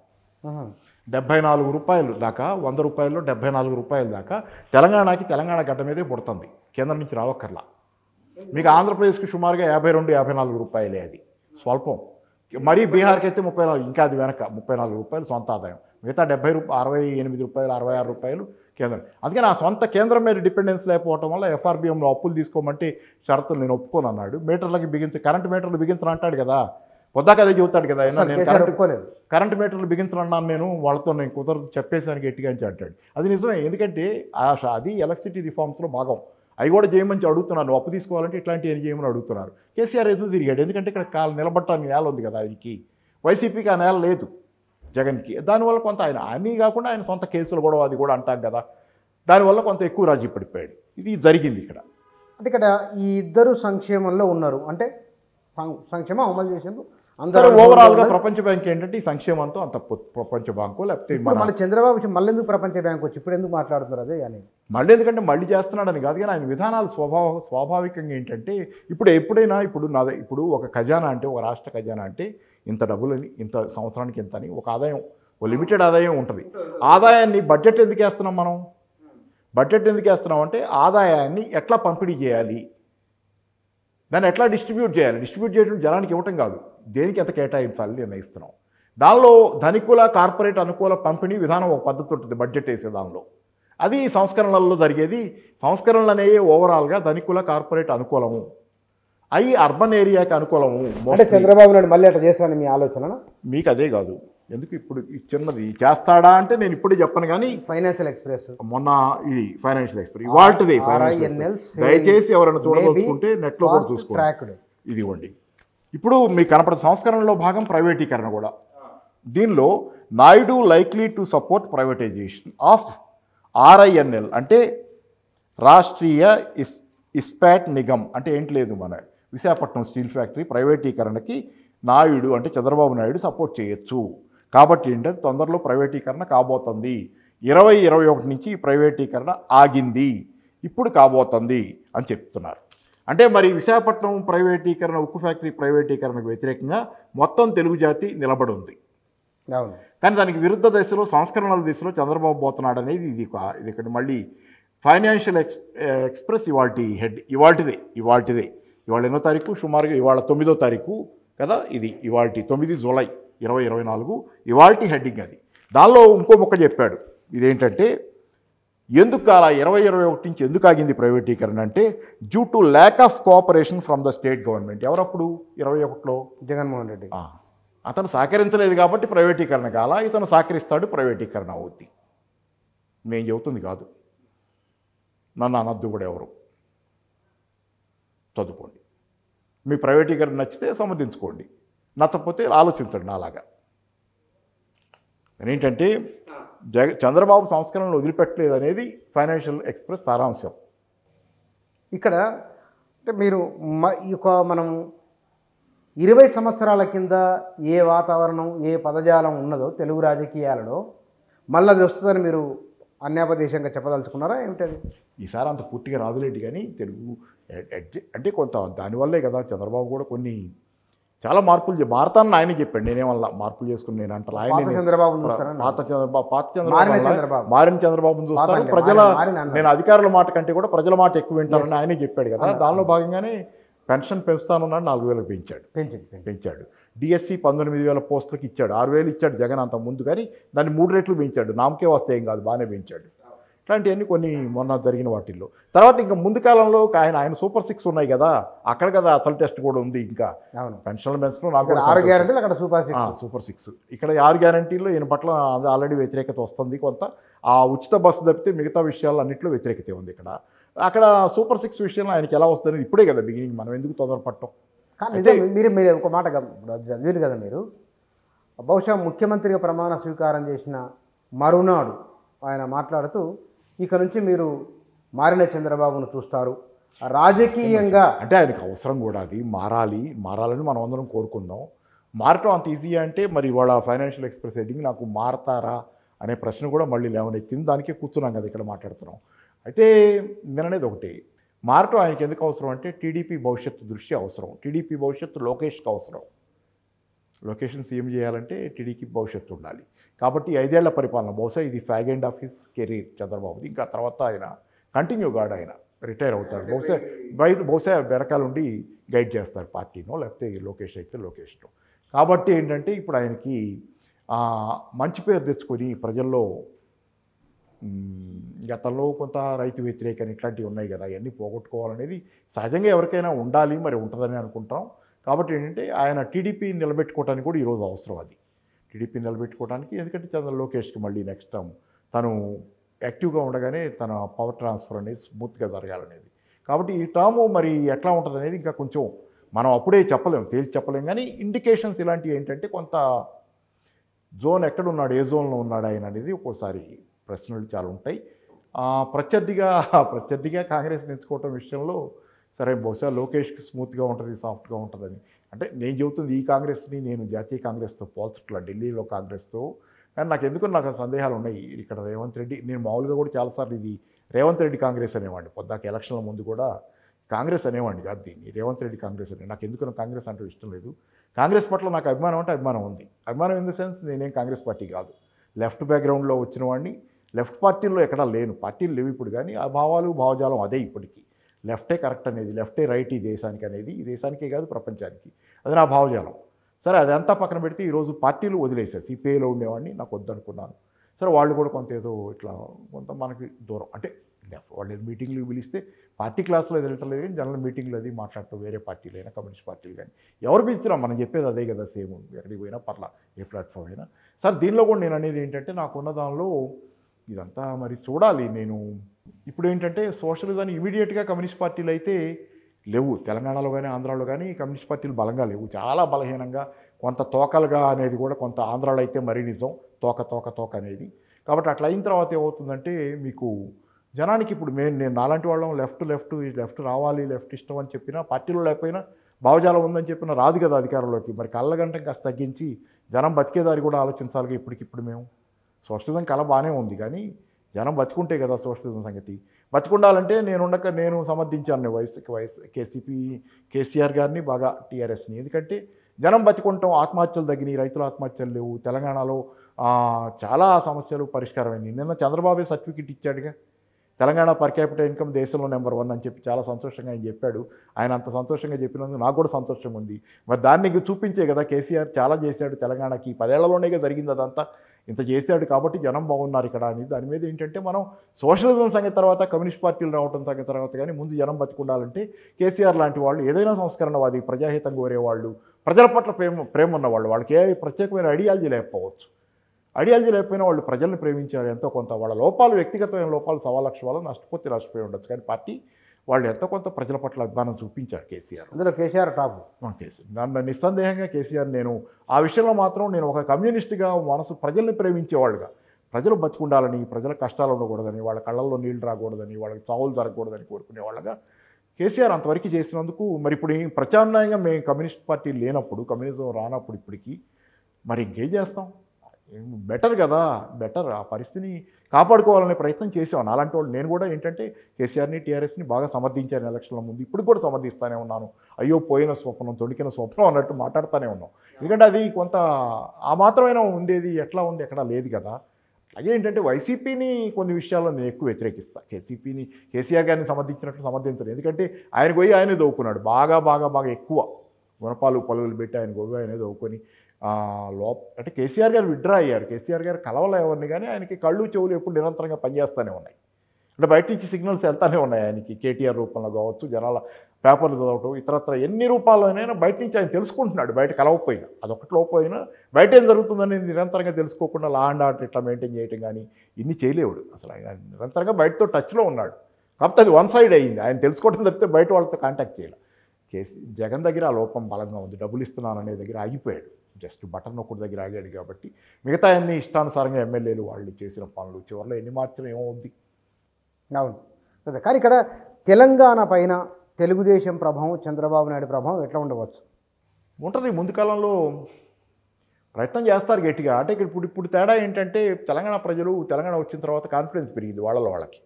74 రూపాయలు దాకా, 100 రూపాయల్లో 74 రూపాయల దాకా తెలంగాణ గడ్డ మీదే పుడుతుంది, కేంద్రం నుంచి రావక్కర్లా. మీకు ఆంధ్రప్రదేశ్కి సుమారుగా 52-54 రూపాయలే, అది స్వల్పం. మరీ బీహార్కి అయితే 34, ఇంకా అది వెనక 34 రూపాయలు సొంత ఆదాయం. మిగతా 68 రూపాయలు 66 రూపాయలు కేంద్రం. అందుకని ఆ సొంత కేంద్రం మీద డిపెండెన్స్ లేకపోవడం వల్ల ఎఫ్ఆర్బిఎంలో అప్పులు తీసుకోమంటే షరతులు నేను ఒప్పుకోను అన్నాడు. మీటర్లకి కరెంట్ మీటర్లు బిగించను అంటాడు కదా, పొద్దాక అదే చెబుతాడు కదా, నేను కరెంట్ మీటర్లు బిగించనన్నాను, నేను వాళ్ళతో నేను కుదరదు చెప్పేసాను గట్టిగా అని అంటాడు. అది నిజమే, ఎందుకంటే అది ఎలక్ట్రిసిటీ రిఫార్మ్స్లో భాగం. అవి కూడా చేయమని అడుగుతున్నారు, అప్పు తీసుకోవాలంటే ఇట్లాంటివి చేయమని అడుగుతున్నారు. కేసీఆర్ ఎదురు తిరిగాడు, ఎందుకంటే ఇక్కడ నిలబట్టడానికి నేల ఉంది కదా ఆయనకి. వైసీపీకి ఆ నేల లేదు జగన్కి. దానివల్ల కొంత ఆయన అన్నీ కాకుండా ఆయన సొంత కేసులు కూడా అది కూడా అంటాం కదా, దానివల్ల కొంత ఎక్కువ రాజీ పడిపోయాడు. ఇది జరిగింది ఇక్కడ. అంటే ఇక్కడ ఈ ఇద్దరు సంక్షేమంలో ఉన్నారు, అంటే సంక్షేమం అమలు చేసేందుకు అందరూ ఓవరాల్గా ప్రపంచ బ్యాంక్ ఏంటంటే ఈ సంక్షేమంతో అంత ప్రపంచ బ్యాంకు లేకపోతే మళ్ళీ చంద్రబాబు మళ్ళీ ఎందుకు ప్రపంచ బ్యాంకు వచ్చి ఇప్పుడు ఎందుకు మాట్లాడుతున్నారు అదే అని. మళ్ళీ ఎందుకంటే మళ్ళీ చేస్తున్నాడని కాదు కానీ ఆయన విధానాలు స్వాభావికంగా ఏంటంటే ఎప్పుడైనా ఇప్పుడు ఒక ఖజానా అంటే, ఒక రాష్ట్ర ఖజానా అంటే ఇంత డబ్బులని, ఇంత సంవత్సరానికి ఇంత అని ఒక ఆదాయం, ఒక లిమిటెడ్ ఆదాయం ఉంటుంది. ఆదాయాన్ని బడ్జెట్ ఎందుకు వేస్తున్నాం మనం? బడ్జెట్ ఎందుకు వేస్తున్నాం అంటే ఆదాయాన్ని ఎట్లా పంపిణీ చేయాలి, దాన్ని ఎట్లా డిస్ట్రిబ్యూట్ చేయాలి. డిస్ట్రిబ్యూట్ చేయడం జనానికి ఇవ్వటం కాదు, దేనికి ఎంత కేటాయించాలి నిర్ణయిస్తున్నాం. దానిలో ధనికుల కార్పొరేట్ అనుకూల పంపిణీ విధానం ఒక పద్ధతి ఉంటుంది బడ్జెట్ వేసే దానిలో. అది సంస్కరణలలో జరిగేది. సంస్కరణలు అనేవి ఓవరాల్గా ధనికుల కార్పొరేట్ అనుకూలము, అవి అర్బన్ ఏరియాకి అనుకూలము. అంటే చంద్రబాబు నాయుడు మళ్ళీ అట్లా చేస్తానని మీ ఆలోచన? మీకు అదే కాదు, ఎందుకు ఇప్పుడు చిన్నది చేస్తాడా అంటే నేను ఇప్పుడే చెప్పను కానీ ఫైనాన్షియల్ ఎక్స్ప్రెస్ మొన్న ఇది ఫైనాన్షియల్ ఎక్స్ప్రెస్ ఇవాల్టిది. దయచేసి ఎవరైనా చూడదలుచుకుంటే నెట్లో కూడా చూసుకోండి. ఇది ఇవ్వండి. ఇప్పుడు మీకు కనపడే సంస్కరణలో భాగం ప్రైవేటీకరణ కూడా. దీనిలో Naidu likely to support privatisation of RINL అంటే రాష్ట్రీయ ఇస్పాట్ నిగమ్ అంటే ఏంటి లేదు, మన విశాఖపట్నం స్టీల్ ఫ్యాక్టరీ ప్రైవేటీకరణకి నాయుడు అంటే చంద్రబాబు నాయుడు సపోర్ట్ చేయొచ్చు. కాబట్టి ఏంటంటే తొందరలో ప్రైవేటీకరణ కాబోతుంది. 2021 నుంచి ఈ ప్రైవేటీకరణ ఆగింది, ఇప్పుడు కాబోతుంది అని చెప్తున్నారు. అంటే మరి విశాఖపట్నం ప్రైవేటీకరణ, ఉక్కు ఫ్యాక్టరీ ప్రైవేటీకరణకు వ్యతిరేకంగా మొత్తం తెలుగు జాతి నిలబడి ఉంది. కానీ దానికి విరుద్ధ దిశలో, సంస్కరణల దిశలో చంద్రబాబు పోతున్నాడు అనేది ఇది ఇక్కడ మళ్ళీ ఫైనాన్షియల్ ఎక్స్ప్రెస్ ఇవాల్టిదే. ఇవాళ ఎన్నో తారీఖు, సుమారుగా ఇవాళ 9వ తారీఖు కదా, ఇది ఇవాళ 9 జూలై 2024 ఇవాల్టి హెడ్డింగ్ అది. దానిలో ఇంకో మొక్క చెప్పాడు. ఇదేంటంటే ఎందుకు అలా 2021 నుంచి ఎందుకు ఆగింది ప్రైవేటీకరణ అంటే due to lack of cooperation from the state government. ఎవరప్పుడు 21లో జగన్మోహన్ రెడ్డి. అతను సహకరించలేదు కాబట్టి ప్రైవేటీకరణ కాల, ఇతను సహకరిస్తాడు ప్రైవేటీకరణ అవుద్ది. నేను చెబుతుంది కాదు, నన్ను అనద్దు కూడా ఎవరు. చదువుకోండి, మీ ప్రైవేటీకరణ నచ్చితే సమర్థించుకోండి, నచ్చకపోతే ఆలోచించండి నాలాగా. ఏంటంటే చంద్రబాబు సంస్కరణలు వదిలిపెట్టలేదు అనేది ఫైనాన్షియల్ ఎక్స్ప్రెస్ సారాంశం. ఇక్కడ అంటే మీరు మనం 20 సంవత్సరాల కింద ఏ వాతావరణం, ఏ పదజాలం ఉన్నదో తెలుగు రాజకీయాలలో మళ్ళీ అది వస్తుందని మీరు అన్యాపదేశంగా చెప్పదలుచుకున్నారా ఏమిటది? ఈసారి అంత పూర్తిగా రాదులేండి, కానీ తెలుగు అంటే కొంత దానివల్లే కదా చంద్రబాబు కూడా కొన్ని చాలా మార్పులు మారతానని ఆయనే చెప్పాడు. నేనేమల్లా మార్పులు చేసుకుని నేను అంటాను. పాత ఆయన చంద్రబాబు మారిన చంద్రబాబుని చూస్తారు. నేను అధికారుల మాట కంటే కూడా ప్రజల మాట ఎక్కువ వింటానని ఆయనే చెప్పాడు కదా. దానిలో భాగంగానే పెన్షన్ పెంచుతానున్నాడు, 4,000 పెంచాడు. డిఎస్సి 19,000 పోస్టులకు ఇచ్చాడు, 6,000 ఇచ్చాడు జగన్ అంత ముందు, కానీ దాన్ని 3 రెట్లు పెంచాడు. నామకే వస్తే ఏం కాదు, బాగానే పెంచాడు. ఇట్లాంటివన్నీ కొన్ని మొన్న జరిగిన వాటిల్లో. తర్వాత ఇంకా ముందు కాలంలో ఆయన సూపర్ 6 ఉన్నాయి కదా, అక్కడ కదా అసలు టెస్ట్ కూడా ఉంది. ఇంకా పెన్షన్లు పెంచడం నాకు 6 గ్యారెంటీలు, అక్కడ సూపర్ 6. ఇక్కడ 6 గ్యారెంటీల్లో ఈయన పట్ల ఆల్రెడీ వ్యతిరేకత వస్తుంది కొంత. ఆ ఉచిత బస్సు తప్పితే మిగతా విషయాలు అన్నింటిలో వ్యతిరేకత ఉంది ఇక్కడ. అక్కడ సూపర్ 6 విషయంలో ఆయనకి ఎలా వస్తుంది ఇప్పుడే కదా బిగినింగ్, మనం ఎందుకు తొందరపడటం. కానీ మీరు ఒక మాట చదివారు కదా మీరు, బహుశా ముఖ్యమంత్రిగా ప్రమాణ స్వీకారం చేసిన మరునాడు ఆయన మాట్లాడుతూ ఇక నుంచి మీరు మారిన చంద్రబాబును చూస్తారు రాజకీయంగా. అంటే ఆయనకు అవసరం కూడా అది మారాలని మనం అందరం కోరుకుందాం. మారటం అంత ఈజీ అంటే మరి వాళ్ళ ఫైనాన్షియల్ ఎక్స్ప్రెస్ హెడ్డింగ్ నాకు మారతారా అనే ప్రశ్న కూడా మళ్ళీ లేవనెత్తింది. దానికే కూర్చున్నాం కదా ఇక్కడ మాట్లాడుతున్నాం. అయితే నేననేది ఒకటి, మారటం ఆయనకి ఎందుకు అవసరం అంటే టీడీపీ భవిష్యత్తు దృష్టి అవసరం. టీడీపీ భవిష్యత్తు లోకేష్కి అవసరం. లొకేషన్ సీఎం చేయాలంటే టీడీపీ భవిష్యత్తు ఉండాలి. కాబట్టి 5 ఏళ్ల పరిపాలన బహుశా ఇది fag end of his career చంద్రబాబుది. ఇంకా తర్వాత ఆయన కంటిన్యూ కాడు, ఆయన రిటైర్ అవుతాడు. బహుశా వెనకాల ఉండి గైడ్ చేస్తారు పార్టీనో, లేకపోతే లోకేష్ అయితే లోకేష్నో. కాబట్టి ఏంటంటే ఇప్పుడు ఆయనకి మంచి పేరు తెచ్చుకొని ప్రజల్లో, గతంలో కొంత రైతు వ్యతిరేకని ఇట్లాంటివి ఉన్నాయి కదా, అవన్నీ పోగొట్టుకోవాలనేది సహజంగా ఎవరికైనా ఉండాలి, మరి ఉంటుందని అనుకుంటాం. కాబట్టి ఏంటంటే ఆయన టీడీపీని నిలబెట్టుకోవడానికి కూడా ఈరోజు అవసరం అది. టీడీపీని నిలబెట్టుకోవడానికి, ఎందుకంటే లోకేష్కి మళ్ళీ నెక్స్ట్ టైం తను యాక్టివ్గా ఉండగానే తన పవర్ ట్రాన్స్ఫర్ అనేది స్మూత్గా జరగాలనేది. కాబట్టి ఈ టర్మ్ మరి ఎట్లా ఉంటుంది అనేది ఇంకా కొంచెం మనం అప్పుడే తేల్చి చెప్పలేం. కానీ ఇండికేషన్స్ ఇలాంటివి ఏంటంటే కొంత జోన్ ఎక్కడున్నాడు, ఏ జోన్లో ఉన్నాడు ఆయన అనేది ఒక్కోసారి ప్రశ్నలు చాలా ఉంటాయి. ప్రత్యర్థిగా కాంగ్రెస్ ఎంచుకోవటం విషయంలో సరే బహుశా లోకేష్కి స్మూత్గా ఉంటుంది, సాఫ్ట్గా ఉంటుందని. అంటే నేను చెబుతుంది ఈ కాంగ్రెస్ని నేను జాతీయ కాంగ్రెస్తో పోల్చట్లా, ఢిల్లీలో కాంగ్రెస్తో. కానీ నాకు సందేహాలు ఉన్నాయి. ఇక్కడ రేవంత్ రెడ్డి, నేను మామూలుగా కూడా చాలాసార్లు ఇది రేవంత్ రెడ్డి కాంగ్రెస్ అనేవాడిని. పొద్దాక ఎలక్షన్ల ముందు కూడా కాంగ్రెస్ అనేవాడిని కాదు, దీన్ని రేవంత్ రెడ్డి కాంగ్రెస్ అని. నాకు ఎందుకు కాంగ్రెస్ అంటే ఇష్టం లేదు. కాంగ్రెస్ పట్ల నాకు అభిమానం అంటే అభిమానం ఉంది. అభిమానం ఇన్ ద సెన్స్ నేనేం కాంగ్రెస్ పార్టీ కాదు, లెఫ్ట్ బ్యాక్గ్రౌండ్లో వచ్చిన వాడిని. లెఫ్ట్ పార్టీల్లో ఎక్కడా లేను, పార్టీలు లేవు ఇప్పుడు. కానీ ఆ భావజాలం అదే ఇప్పటికీ. లెఫ్టే కరెక్ట్ అనేది, లెఫ్టే రైట్ ఈ దేశానికి అనేది, ఈ దేశానికే కాదు ప్రపంచానికి. అది నా భావజాలం. సరే అదంతా పక్కన పెడితే ఈరోజు పార్టీలు వదిలేశారు. సిపిఐలో ఉండేవాడిని, నాకు వద్దనుకున్నాను. సరే వాళ్ళు కూడా కొంత ఏదో ఇట్లా కొంత మనకి దూరం. అంటే వాళ్ళు మీటింగ్లు పిలిస్తే పార్టీ క్లాసులో వెళ్ళట్లేదు, కానీ జనరల్ మీటింగ్లు అది మాట్లాడటం, వేరే పార్టీలు అయినా కమ్యూనిస్ట్ పార్టీలు కానీ ఎవరు పిలిచినా మనం చెప్పేది అదే కదా, సేమ్ ఎక్కడికి పోయినా పర్లా, ఏ ప్లాట్ఫామ్ అయినా. సార్ దీనిలో కూడా నేను అనేది ఏంటంటే నాకున్న దానిలో ఇదంతా మరి చూడాలి. నేను ఇప్పుడు ఏంటంటే సోషలిజాన్ని ఇమీడియట్గా కమ్యూనిస్ట్ పార్టీలు అయితే లేవు, తెలంగాణలో కానీ ఆంధ్రాలో కానీ కమ్యూనిస్ట్ పార్టీలు బలంగా లేవు, చాలా బలహీనంగా, కొంత తోకలుగా అనేది కూడా కొంత ఆంధ్రాలో అయితే మరీ నిజం, తోక అనేది. కాబట్టి అట్లా అయిన తర్వాత ఏమవుతుందంటే మీకు జనానికి ఇప్పుడు నేను నాలాంటి వాళ్ళం లెఫ్ట్ రావాలి, లెఫ్ట్ ఇష్టం అని చెప్పినా, పార్టీలో లేకపోయినా భావజాలం ఉందని చెప్పినా రాదు కదా అధికారంలోకి. మరి కళ్ళగంట కాస్త తగ్గించి జనం బతికేదారి కూడా ఆలోచించాలిగా. ఇప్పటికిప్పుడు మేము సోషలిజం కళ బాగానే ఉంది, కానీ జనం బతుకుంటే కదా సోషలిజం సంగతి. బతుకుండాలంటే నేను సమర్థించాను కేసీఆర్ గారిని, బాగా టీఆర్ఎస్ని. ఎందుకంటే జనం బతికుంటాం, ఆత్మహత్యలు తగ్గినాయి, రైతుల ఆత్మహత్యలు లేవు, తెలంగాణలో చాలా సమస్యలు పరిష్కారమైనవి. నిన్న చంద్రబాబు సర్టిఫికెట్ ఇచ్చాడుగా, తెలంగాణ పర్ క్యాపిటల్ ఇన్కమ్ దేశంలో నెంబర్ 1 అని చెప్పి చాలా సంతోషంగా ఆయన చెప్పాడు. ఆయన అంత సంతోషంగా చెప్పినందుకు నాకు కూడా సంతోషంగా ఉంది. మరి దాన్ని చూపించే కదా కేసీఆర్ చాలా చేశాడు తెలంగాణకి, 10 ఏళ్లలోనే జరిగింది అదంతా, ఇంత చేశాడు కాబట్టి జనం బాగున్నారు ఇక్కడ అని. దాని మీద ఏంటంటే మనం సోషలిజం సంగతి తర్వాత, కమ్యూనిస్ట్ పార్టీలు రావడం సంగతి తర్వాత, కానీ ముందు జనం బతికుండాలంటే కేసీఆర్ లాంటి వాళ్ళు, ఏదైనా సంస్కరణవాది, ప్రజాహితం కోరేవాళ్ళు, ప్రజల పట్ల ప్రేమ ఉన్నవాళ్ళు, వాళ్ళకి ఏ ప్రత్యేకమైన ఐడియాలజీ లేకపోయినా వాళ్ళు ప్రజల్ని ప్రేమించారు ఎంతో కొంత. వాళ్ళ లోపాలు, వ్యక్తిగతమైన లోపాలు 1,00,000 వాళ్ళు నష్టపోయి ఉండొచ్చు, కానీ పార్టీ వాళ్ళు ఎంతో కొంత ప్రజల పట్ల అభిమానం చూపించారు కేసీఆర్. అందులో కేసీఆర్ టాప్. నన్ను నిస్సందేహంగా కేసీఆర్, నేను ఆ విషయంలో మాత్రం నేను ఒక కమ్యూనిస్ట్గా ప్రజల్ని ప్రేమించేవాళ్ళుగా, ప్రజలు బతుకుండాలని, ప్రజల కష్టాలు ఉండకూడదని, వాళ్ళ కళ్ళల్లో నీళ్లు రాకూడదని, వాళ్ళకి చావులు జరగకూడదని కోరుకునేవాళ్ళగా కేసీఆర్ అంతవరకు చేసినందుకు. మరి ఇప్పుడు ప్రత్యామ్నాయంగా మేము కమ్యూనిస్ట్ పార్టీ లేనప్పుడు, కమ్యూనిజం రానప్పుడు ఇప్పటికీ మరి ఇంకేం చేస్తాం? బెటర్ కదా, బెటర్ ఆ పరిస్థితిని కాపాడుకోవాలనే ప్రయత్నం చేసాను. అలాంటి వాళ్ళు నేను కూడా ఏంటంటే కేసీఆర్ని టీఆర్ఎస్ని బాగా సమర్థించాను ఎలక్షన్ల ముందు, ఇప్పుడు కూడా సమర్థిస్తూనే ఉన్నాను. అయ్యో పోయిన స్వప్నం తొడికిన స్వప్నం అన్నట్టు మాట్లాడుతూనే ఉన్నాం. ఎందుకంటే అది కొంత ఆ మాత్రమైనా ఉండేది, ఎట్లా ఉంది ఎక్కడా లేదు కదా. అలాగే ఏంటంటే వైసీపీని కొన్ని విషయాల్లో నేను ఎక్కువ వ్యతిరేకిస్తాను. కేసీఆర్ గారిని సమర్థించినట్లు సమర్థించలేదు. ఎందుకంటే ఆయన పోయి ఆయనే దవ్వుకున్నాడు, బాగా బాగా బాగా ఎక్కువ గుణపాలు పలువులు పెట్టి ఆయన గొవ్వు ఆయనే దవ్వుకొని అంటే కేసీఆర్ గారు విత్డ్రా అయ్యారు. కేసీఆర్ గారు కలవలే ఎవరిని, కానీ ఆయనకి కళ్ళు చెవులు ఎప్పుడు నిరంతరంగా పనిచేస్తూనే ఉన్నాయి. అంటే బయట నుంచి సిగ్నల్స్ వెళ్తూనే ఉన్నాయి ఆయనకి, కేటీఆర్ రూపంలో కావచ్చు, జనాల పేపర్లు చదవటం, ఇతరత్ర ఎన్ని రూపాల్లోనైనా బయట నుంచి ఆయన తెలుసుకుంటున్నాడు. బయట కలవకపోయినా, అదొకటి లోపోయినా బయట ఏం జరుగుతుందని నిరంతరంగా తెలుసుకోకుండా లా అండ్ ఆర్డర్ ఇట్లా మెయింటైన్ చేయటం కానీ ఇన్ని చేయలేవుడు. అసలు ఆయన నిరంతరంగా బయటతో టచ్లో ఉన్నాడు. కాకపోతే అది వన్ సైడ్ అయ్యింది. ఆయన తెలుసుకోవడం తప్పితే బయట వాళ్ళతో కాంటాక్ట్ చేయాలి. జగన్ దగ్గర ఆ లోపం బలంగా ఉంది. డబ్బులు ఇస్తున్నాను అనే దగ్గర ఆగిపోయాడు. జస్ట్ బటన్ ఒకటి దగ్గర ఆగాడు కాబట్టి మిగతా అన్ని ఇష్టానుసారంగా ఎమ్మెల్యేలు వాళ్ళు చేసిన పనులు చివరిలో ఎన్ని మార్చడం ఏమవుద్ది. అవును, కానీ ఇక్కడ తెలంగాణ పైన తెలుగుదేశం ప్రభావం, చంద్రబాబు నాయుడు ప్రభావం ఎట్లా ఉండవచ్చు? ఉంటుంది. ముందు కాలంలో ప్రయత్నం చేస్తారు గట్టిగా. అంటే ఇప్పుడు తేడా ఏంటంటే తెలంగాణ ప్రజలు తెలంగాణ వచ్చిన తర్వాత కాన్ఫిడెన్స్ పెరిగింది వాళ్ళకి.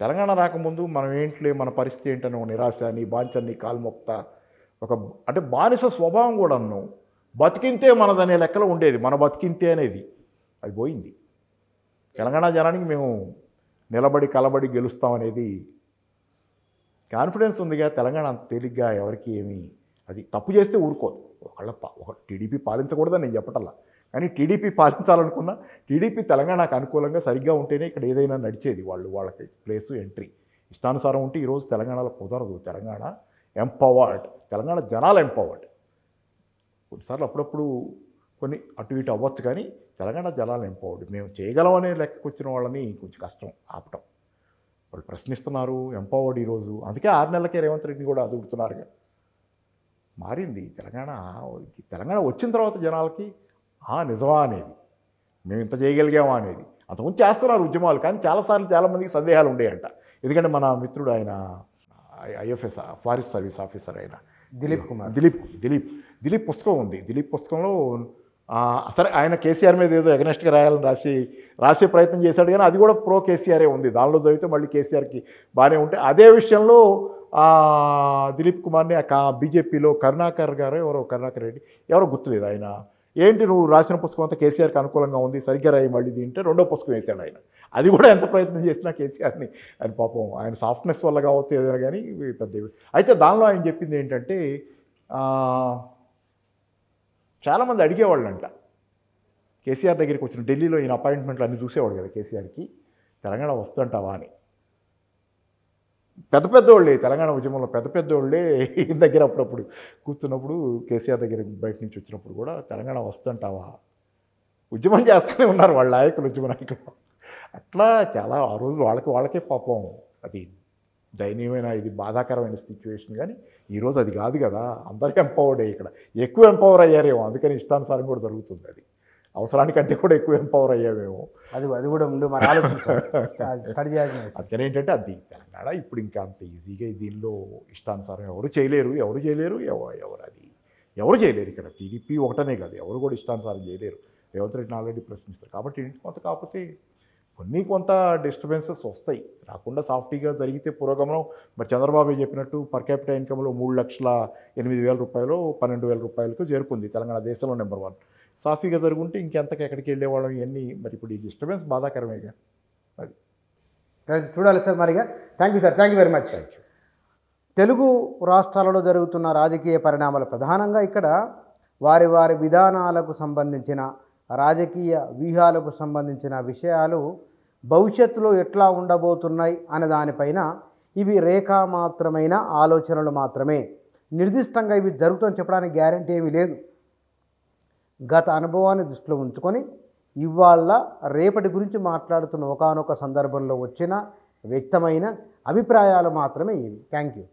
తెలంగాణ రాకముందు మనం ఏంట్లే, మన పరిస్థితి ఏంటనో నిరాశ అని, బాంచన్ని, కాల్మొక్త, అంటే బానిస స్వభావం కూడా అన్నాం. బతికింతే మనదనే లెక్కలో ఉండేది, మన బతికింతే అనేది అది పోయింది. తెలంగాణ జనానికి మేము నిలబడి కలబడి గెలుస్తామనేది కాన్ఫిడెన్స్ ఉందిగా. తెలంగాణ అంత తేలిగ్గా ఎవరికి ఏమి, అది తప్పు చేస్తే ఊరుకోదు. ఒక టీడీపీ పాలించకూడదని నేను చెప్పటల్లా, కానీ టీడీపీ పాలించాలనుకున్నా టీడీపీ తెలంగాణకు అనుకూలంగా సరిగ్గా ఉంటేనే ఇక్కడ ఏదైనా నడిచేది. వాళ్ళకి ప్లేసు ఎంట్రీ ఇష్టానుసారం ఉంటే ఈరోజు తెలంగాణలో కుదరదు. తెలంగాణ ఎంపవర్డ్, తెలంగాణ జనాలు ఎంపవర్డ్. కొన్నిసార్లు అప్పుడప్పుడు కొన్ని అటు ఇటు అవ్వచ్చు, కానీ తెలంగాణ జనాలు ఎంపవర్డ్. మేము చేయగలమనే లెక్కకు వచ్చిన వాళ్ళని కొంచెం కష్టం ఆపటం. వాళ్ళు ప్రశ్నిస్తున్నారు, ఎంపవర్డ్ ఈరోజు. అందుకే 6 నెలలకే రేవంత్ రెడ్డిని కూడా అదుగుతున్నారుగా. మారింది తెలంగాణ వచ్చిన తర్వాత జనాలకి నిజమా అనేది, మేము ఇంత చేయగలిగామా అనేది. అంతకుముందు చేస్తున్నారు ఉద్యమాలు, కానీ చాలాసార్లు చాలామందికి సందేహాలు ఉండేయంట. ఎందుకంటే మన మిత్రుడు ఆయన ఐఎఫ్ఎస్ ఫారెస్ట్ సర్వీస్ ఆఫీసర్ అయిన దిలీప్ పుస్తకం ఉంది. దిలీప్ పుస్తకంలో సరే ఆయన కేసీఆర్ మీద ఏదో ఎగనెస్ట్గా రాయాలని రాసే ప్రయత్నం చేశాడు, కానీ అది కూడా ప్రో కేసీఆరే ఉంది. దానిలో చదివితే మళ్ళీ కేసీఆర్కి బాగానే ఉంటే, అదే విషయంలో దిలీప్ కుమార్ని బీజేపీలో కరుణాకర్ రెడ్డి ఎవరో గుర్తులేదు, ఆయన ఏంటి నువ్వు రాసిన పుస్తకం అంతా కేసీఆర్కి అనుకూలంగా ఉంది, సరిగ్గా రాయి మళ్ళీ తింటే రెండో పుస్తకం వేశాడు ఆయన. అది కూడా ఎంత ప్రయత్నం చేసినా కేసీఆర్ని ఆయన పాపం ఆయన సాఫ్ట్నెస్ వల్ల కావచ్చు ఏదైనా కానీ పెద్ద. అయితే దానిలో ఆయన చెప్పింది ఏంటంటే చాలామంది అడిగేవాళ్ళంట కేసీఆర్ దగ్గరికి వచ్చిన, ఢిల్లీలో ఈయన అపాయింట్మెంట్లు అన్నీ చూసేవాడు కదా కేసీఆర్కి, తెలంగాణ వస్తుంటావా అని. పెద్దోళ్ళే తెలంగాణ ఉద్యమంలో పెద్దోళ్ళే ఈయన దగ్గర అప్పుడప్పుడు కూర్చున్నప్పుడు, కేసీఆర్ దగ్గర బయట నుంచి వచ్చినప్పుడు కూడా తెలంగాణ వస్తుంటావా ఉద్యమం చేస్తూనే ఉన్నారు వాళ్ళ ఉద్యమ నాయకులు. అట్లా చాలా ఆ రోజు వాళ్ళకే పాపం అది దయనీయమైన, ఇది బాధాకరమైన సిచ్యువేషన్. కానీ ఈరోజు అది కాదు కదా, అందరికీ ఎంపవర్డ్ ఇక్కడ ఎక్కువ ఎంపవర్ అయ్యారేమో, అందుకని ఇష్టానుసారం కూడా జరుగుతుంది. అది అవసరానికంటే కూడా ఎక్కువ ఎంపవర్ అయ్యామేమో, అది కూడా ముందు మన ఆలోచించాలి. అందుకని ఏంటంటే అది తెలంగాణ ఇప్పుడు ఇంకా అంత ఈజీగా దీనిలో ఇష్టానుసారం ఎవరు చేయలేరు ఎవరు చేయలేరు. ఇక్కడ టీడీపీ ఒకటనే కాదు, ఎవరు కూడా ఇష్టానుసారం చేయలేరు. రేవంత్ రెడ్డిని ఆల్రెడీ ప్రశ్నిస్తారు కాబట్టి కాకపోతే కొంత డిస్టర్బెన్సెస్ వస్తాయి. రాకుండా సాఫ్టీగా జరిగితే పురోగమనం. మరి చంద్రబాబు చెప్పినట్టు పర్ క్యాపిటల్ ఇన్కమ్లో 3,08,000 రూపాయలు 12,000 రూపాయలకు చేరుకుంది తెలంగాణ, దేశంలో నెంబర్ 1. సాఫీగా జరుగుంటే ఇంకెంతకు ఎక్కడికి వెళ్ళేవాళ్ళం ఇవన్నీ. మరి ఇప్పుడు ఈ డిస్టర్బెన్స్ బాధాకరమేగా. అది చూడాలి సార్. మరిగా thank you sir, thank you very much. Telugu రాష్ట్రాలలో జరుగుతున్న రాజకీయ పరిణామాలు ప్రధానంగా ఇక్కడ వారి విధానాలకు సంబంధించిన, రాజకీయ వ్యూహాలకు సంబంధించిన విషయాలు భవిష్యత్తులో ఎట్లా ఉండబోతున్నాయి అనే దానిపైన ఇవి రేఖామాత్రమైన ఆలోచనలు మాత్రమే. నిర్దిష్టంగా ఇవి జరుగుతుందని చెప్పడానికి గ్యారంటీ ఏమీ లేదు. గత అనుభవాన్ని దృష్టిలో ఉంచుకొని ఇవాళ రేపటి గురించి మాట్లాడుతున్న ఒకానొక సందర్భంలో వచ్చిన వ్యక్తమైన అభిప్రాయాలు మాత్రమే ఇవి. Thank you.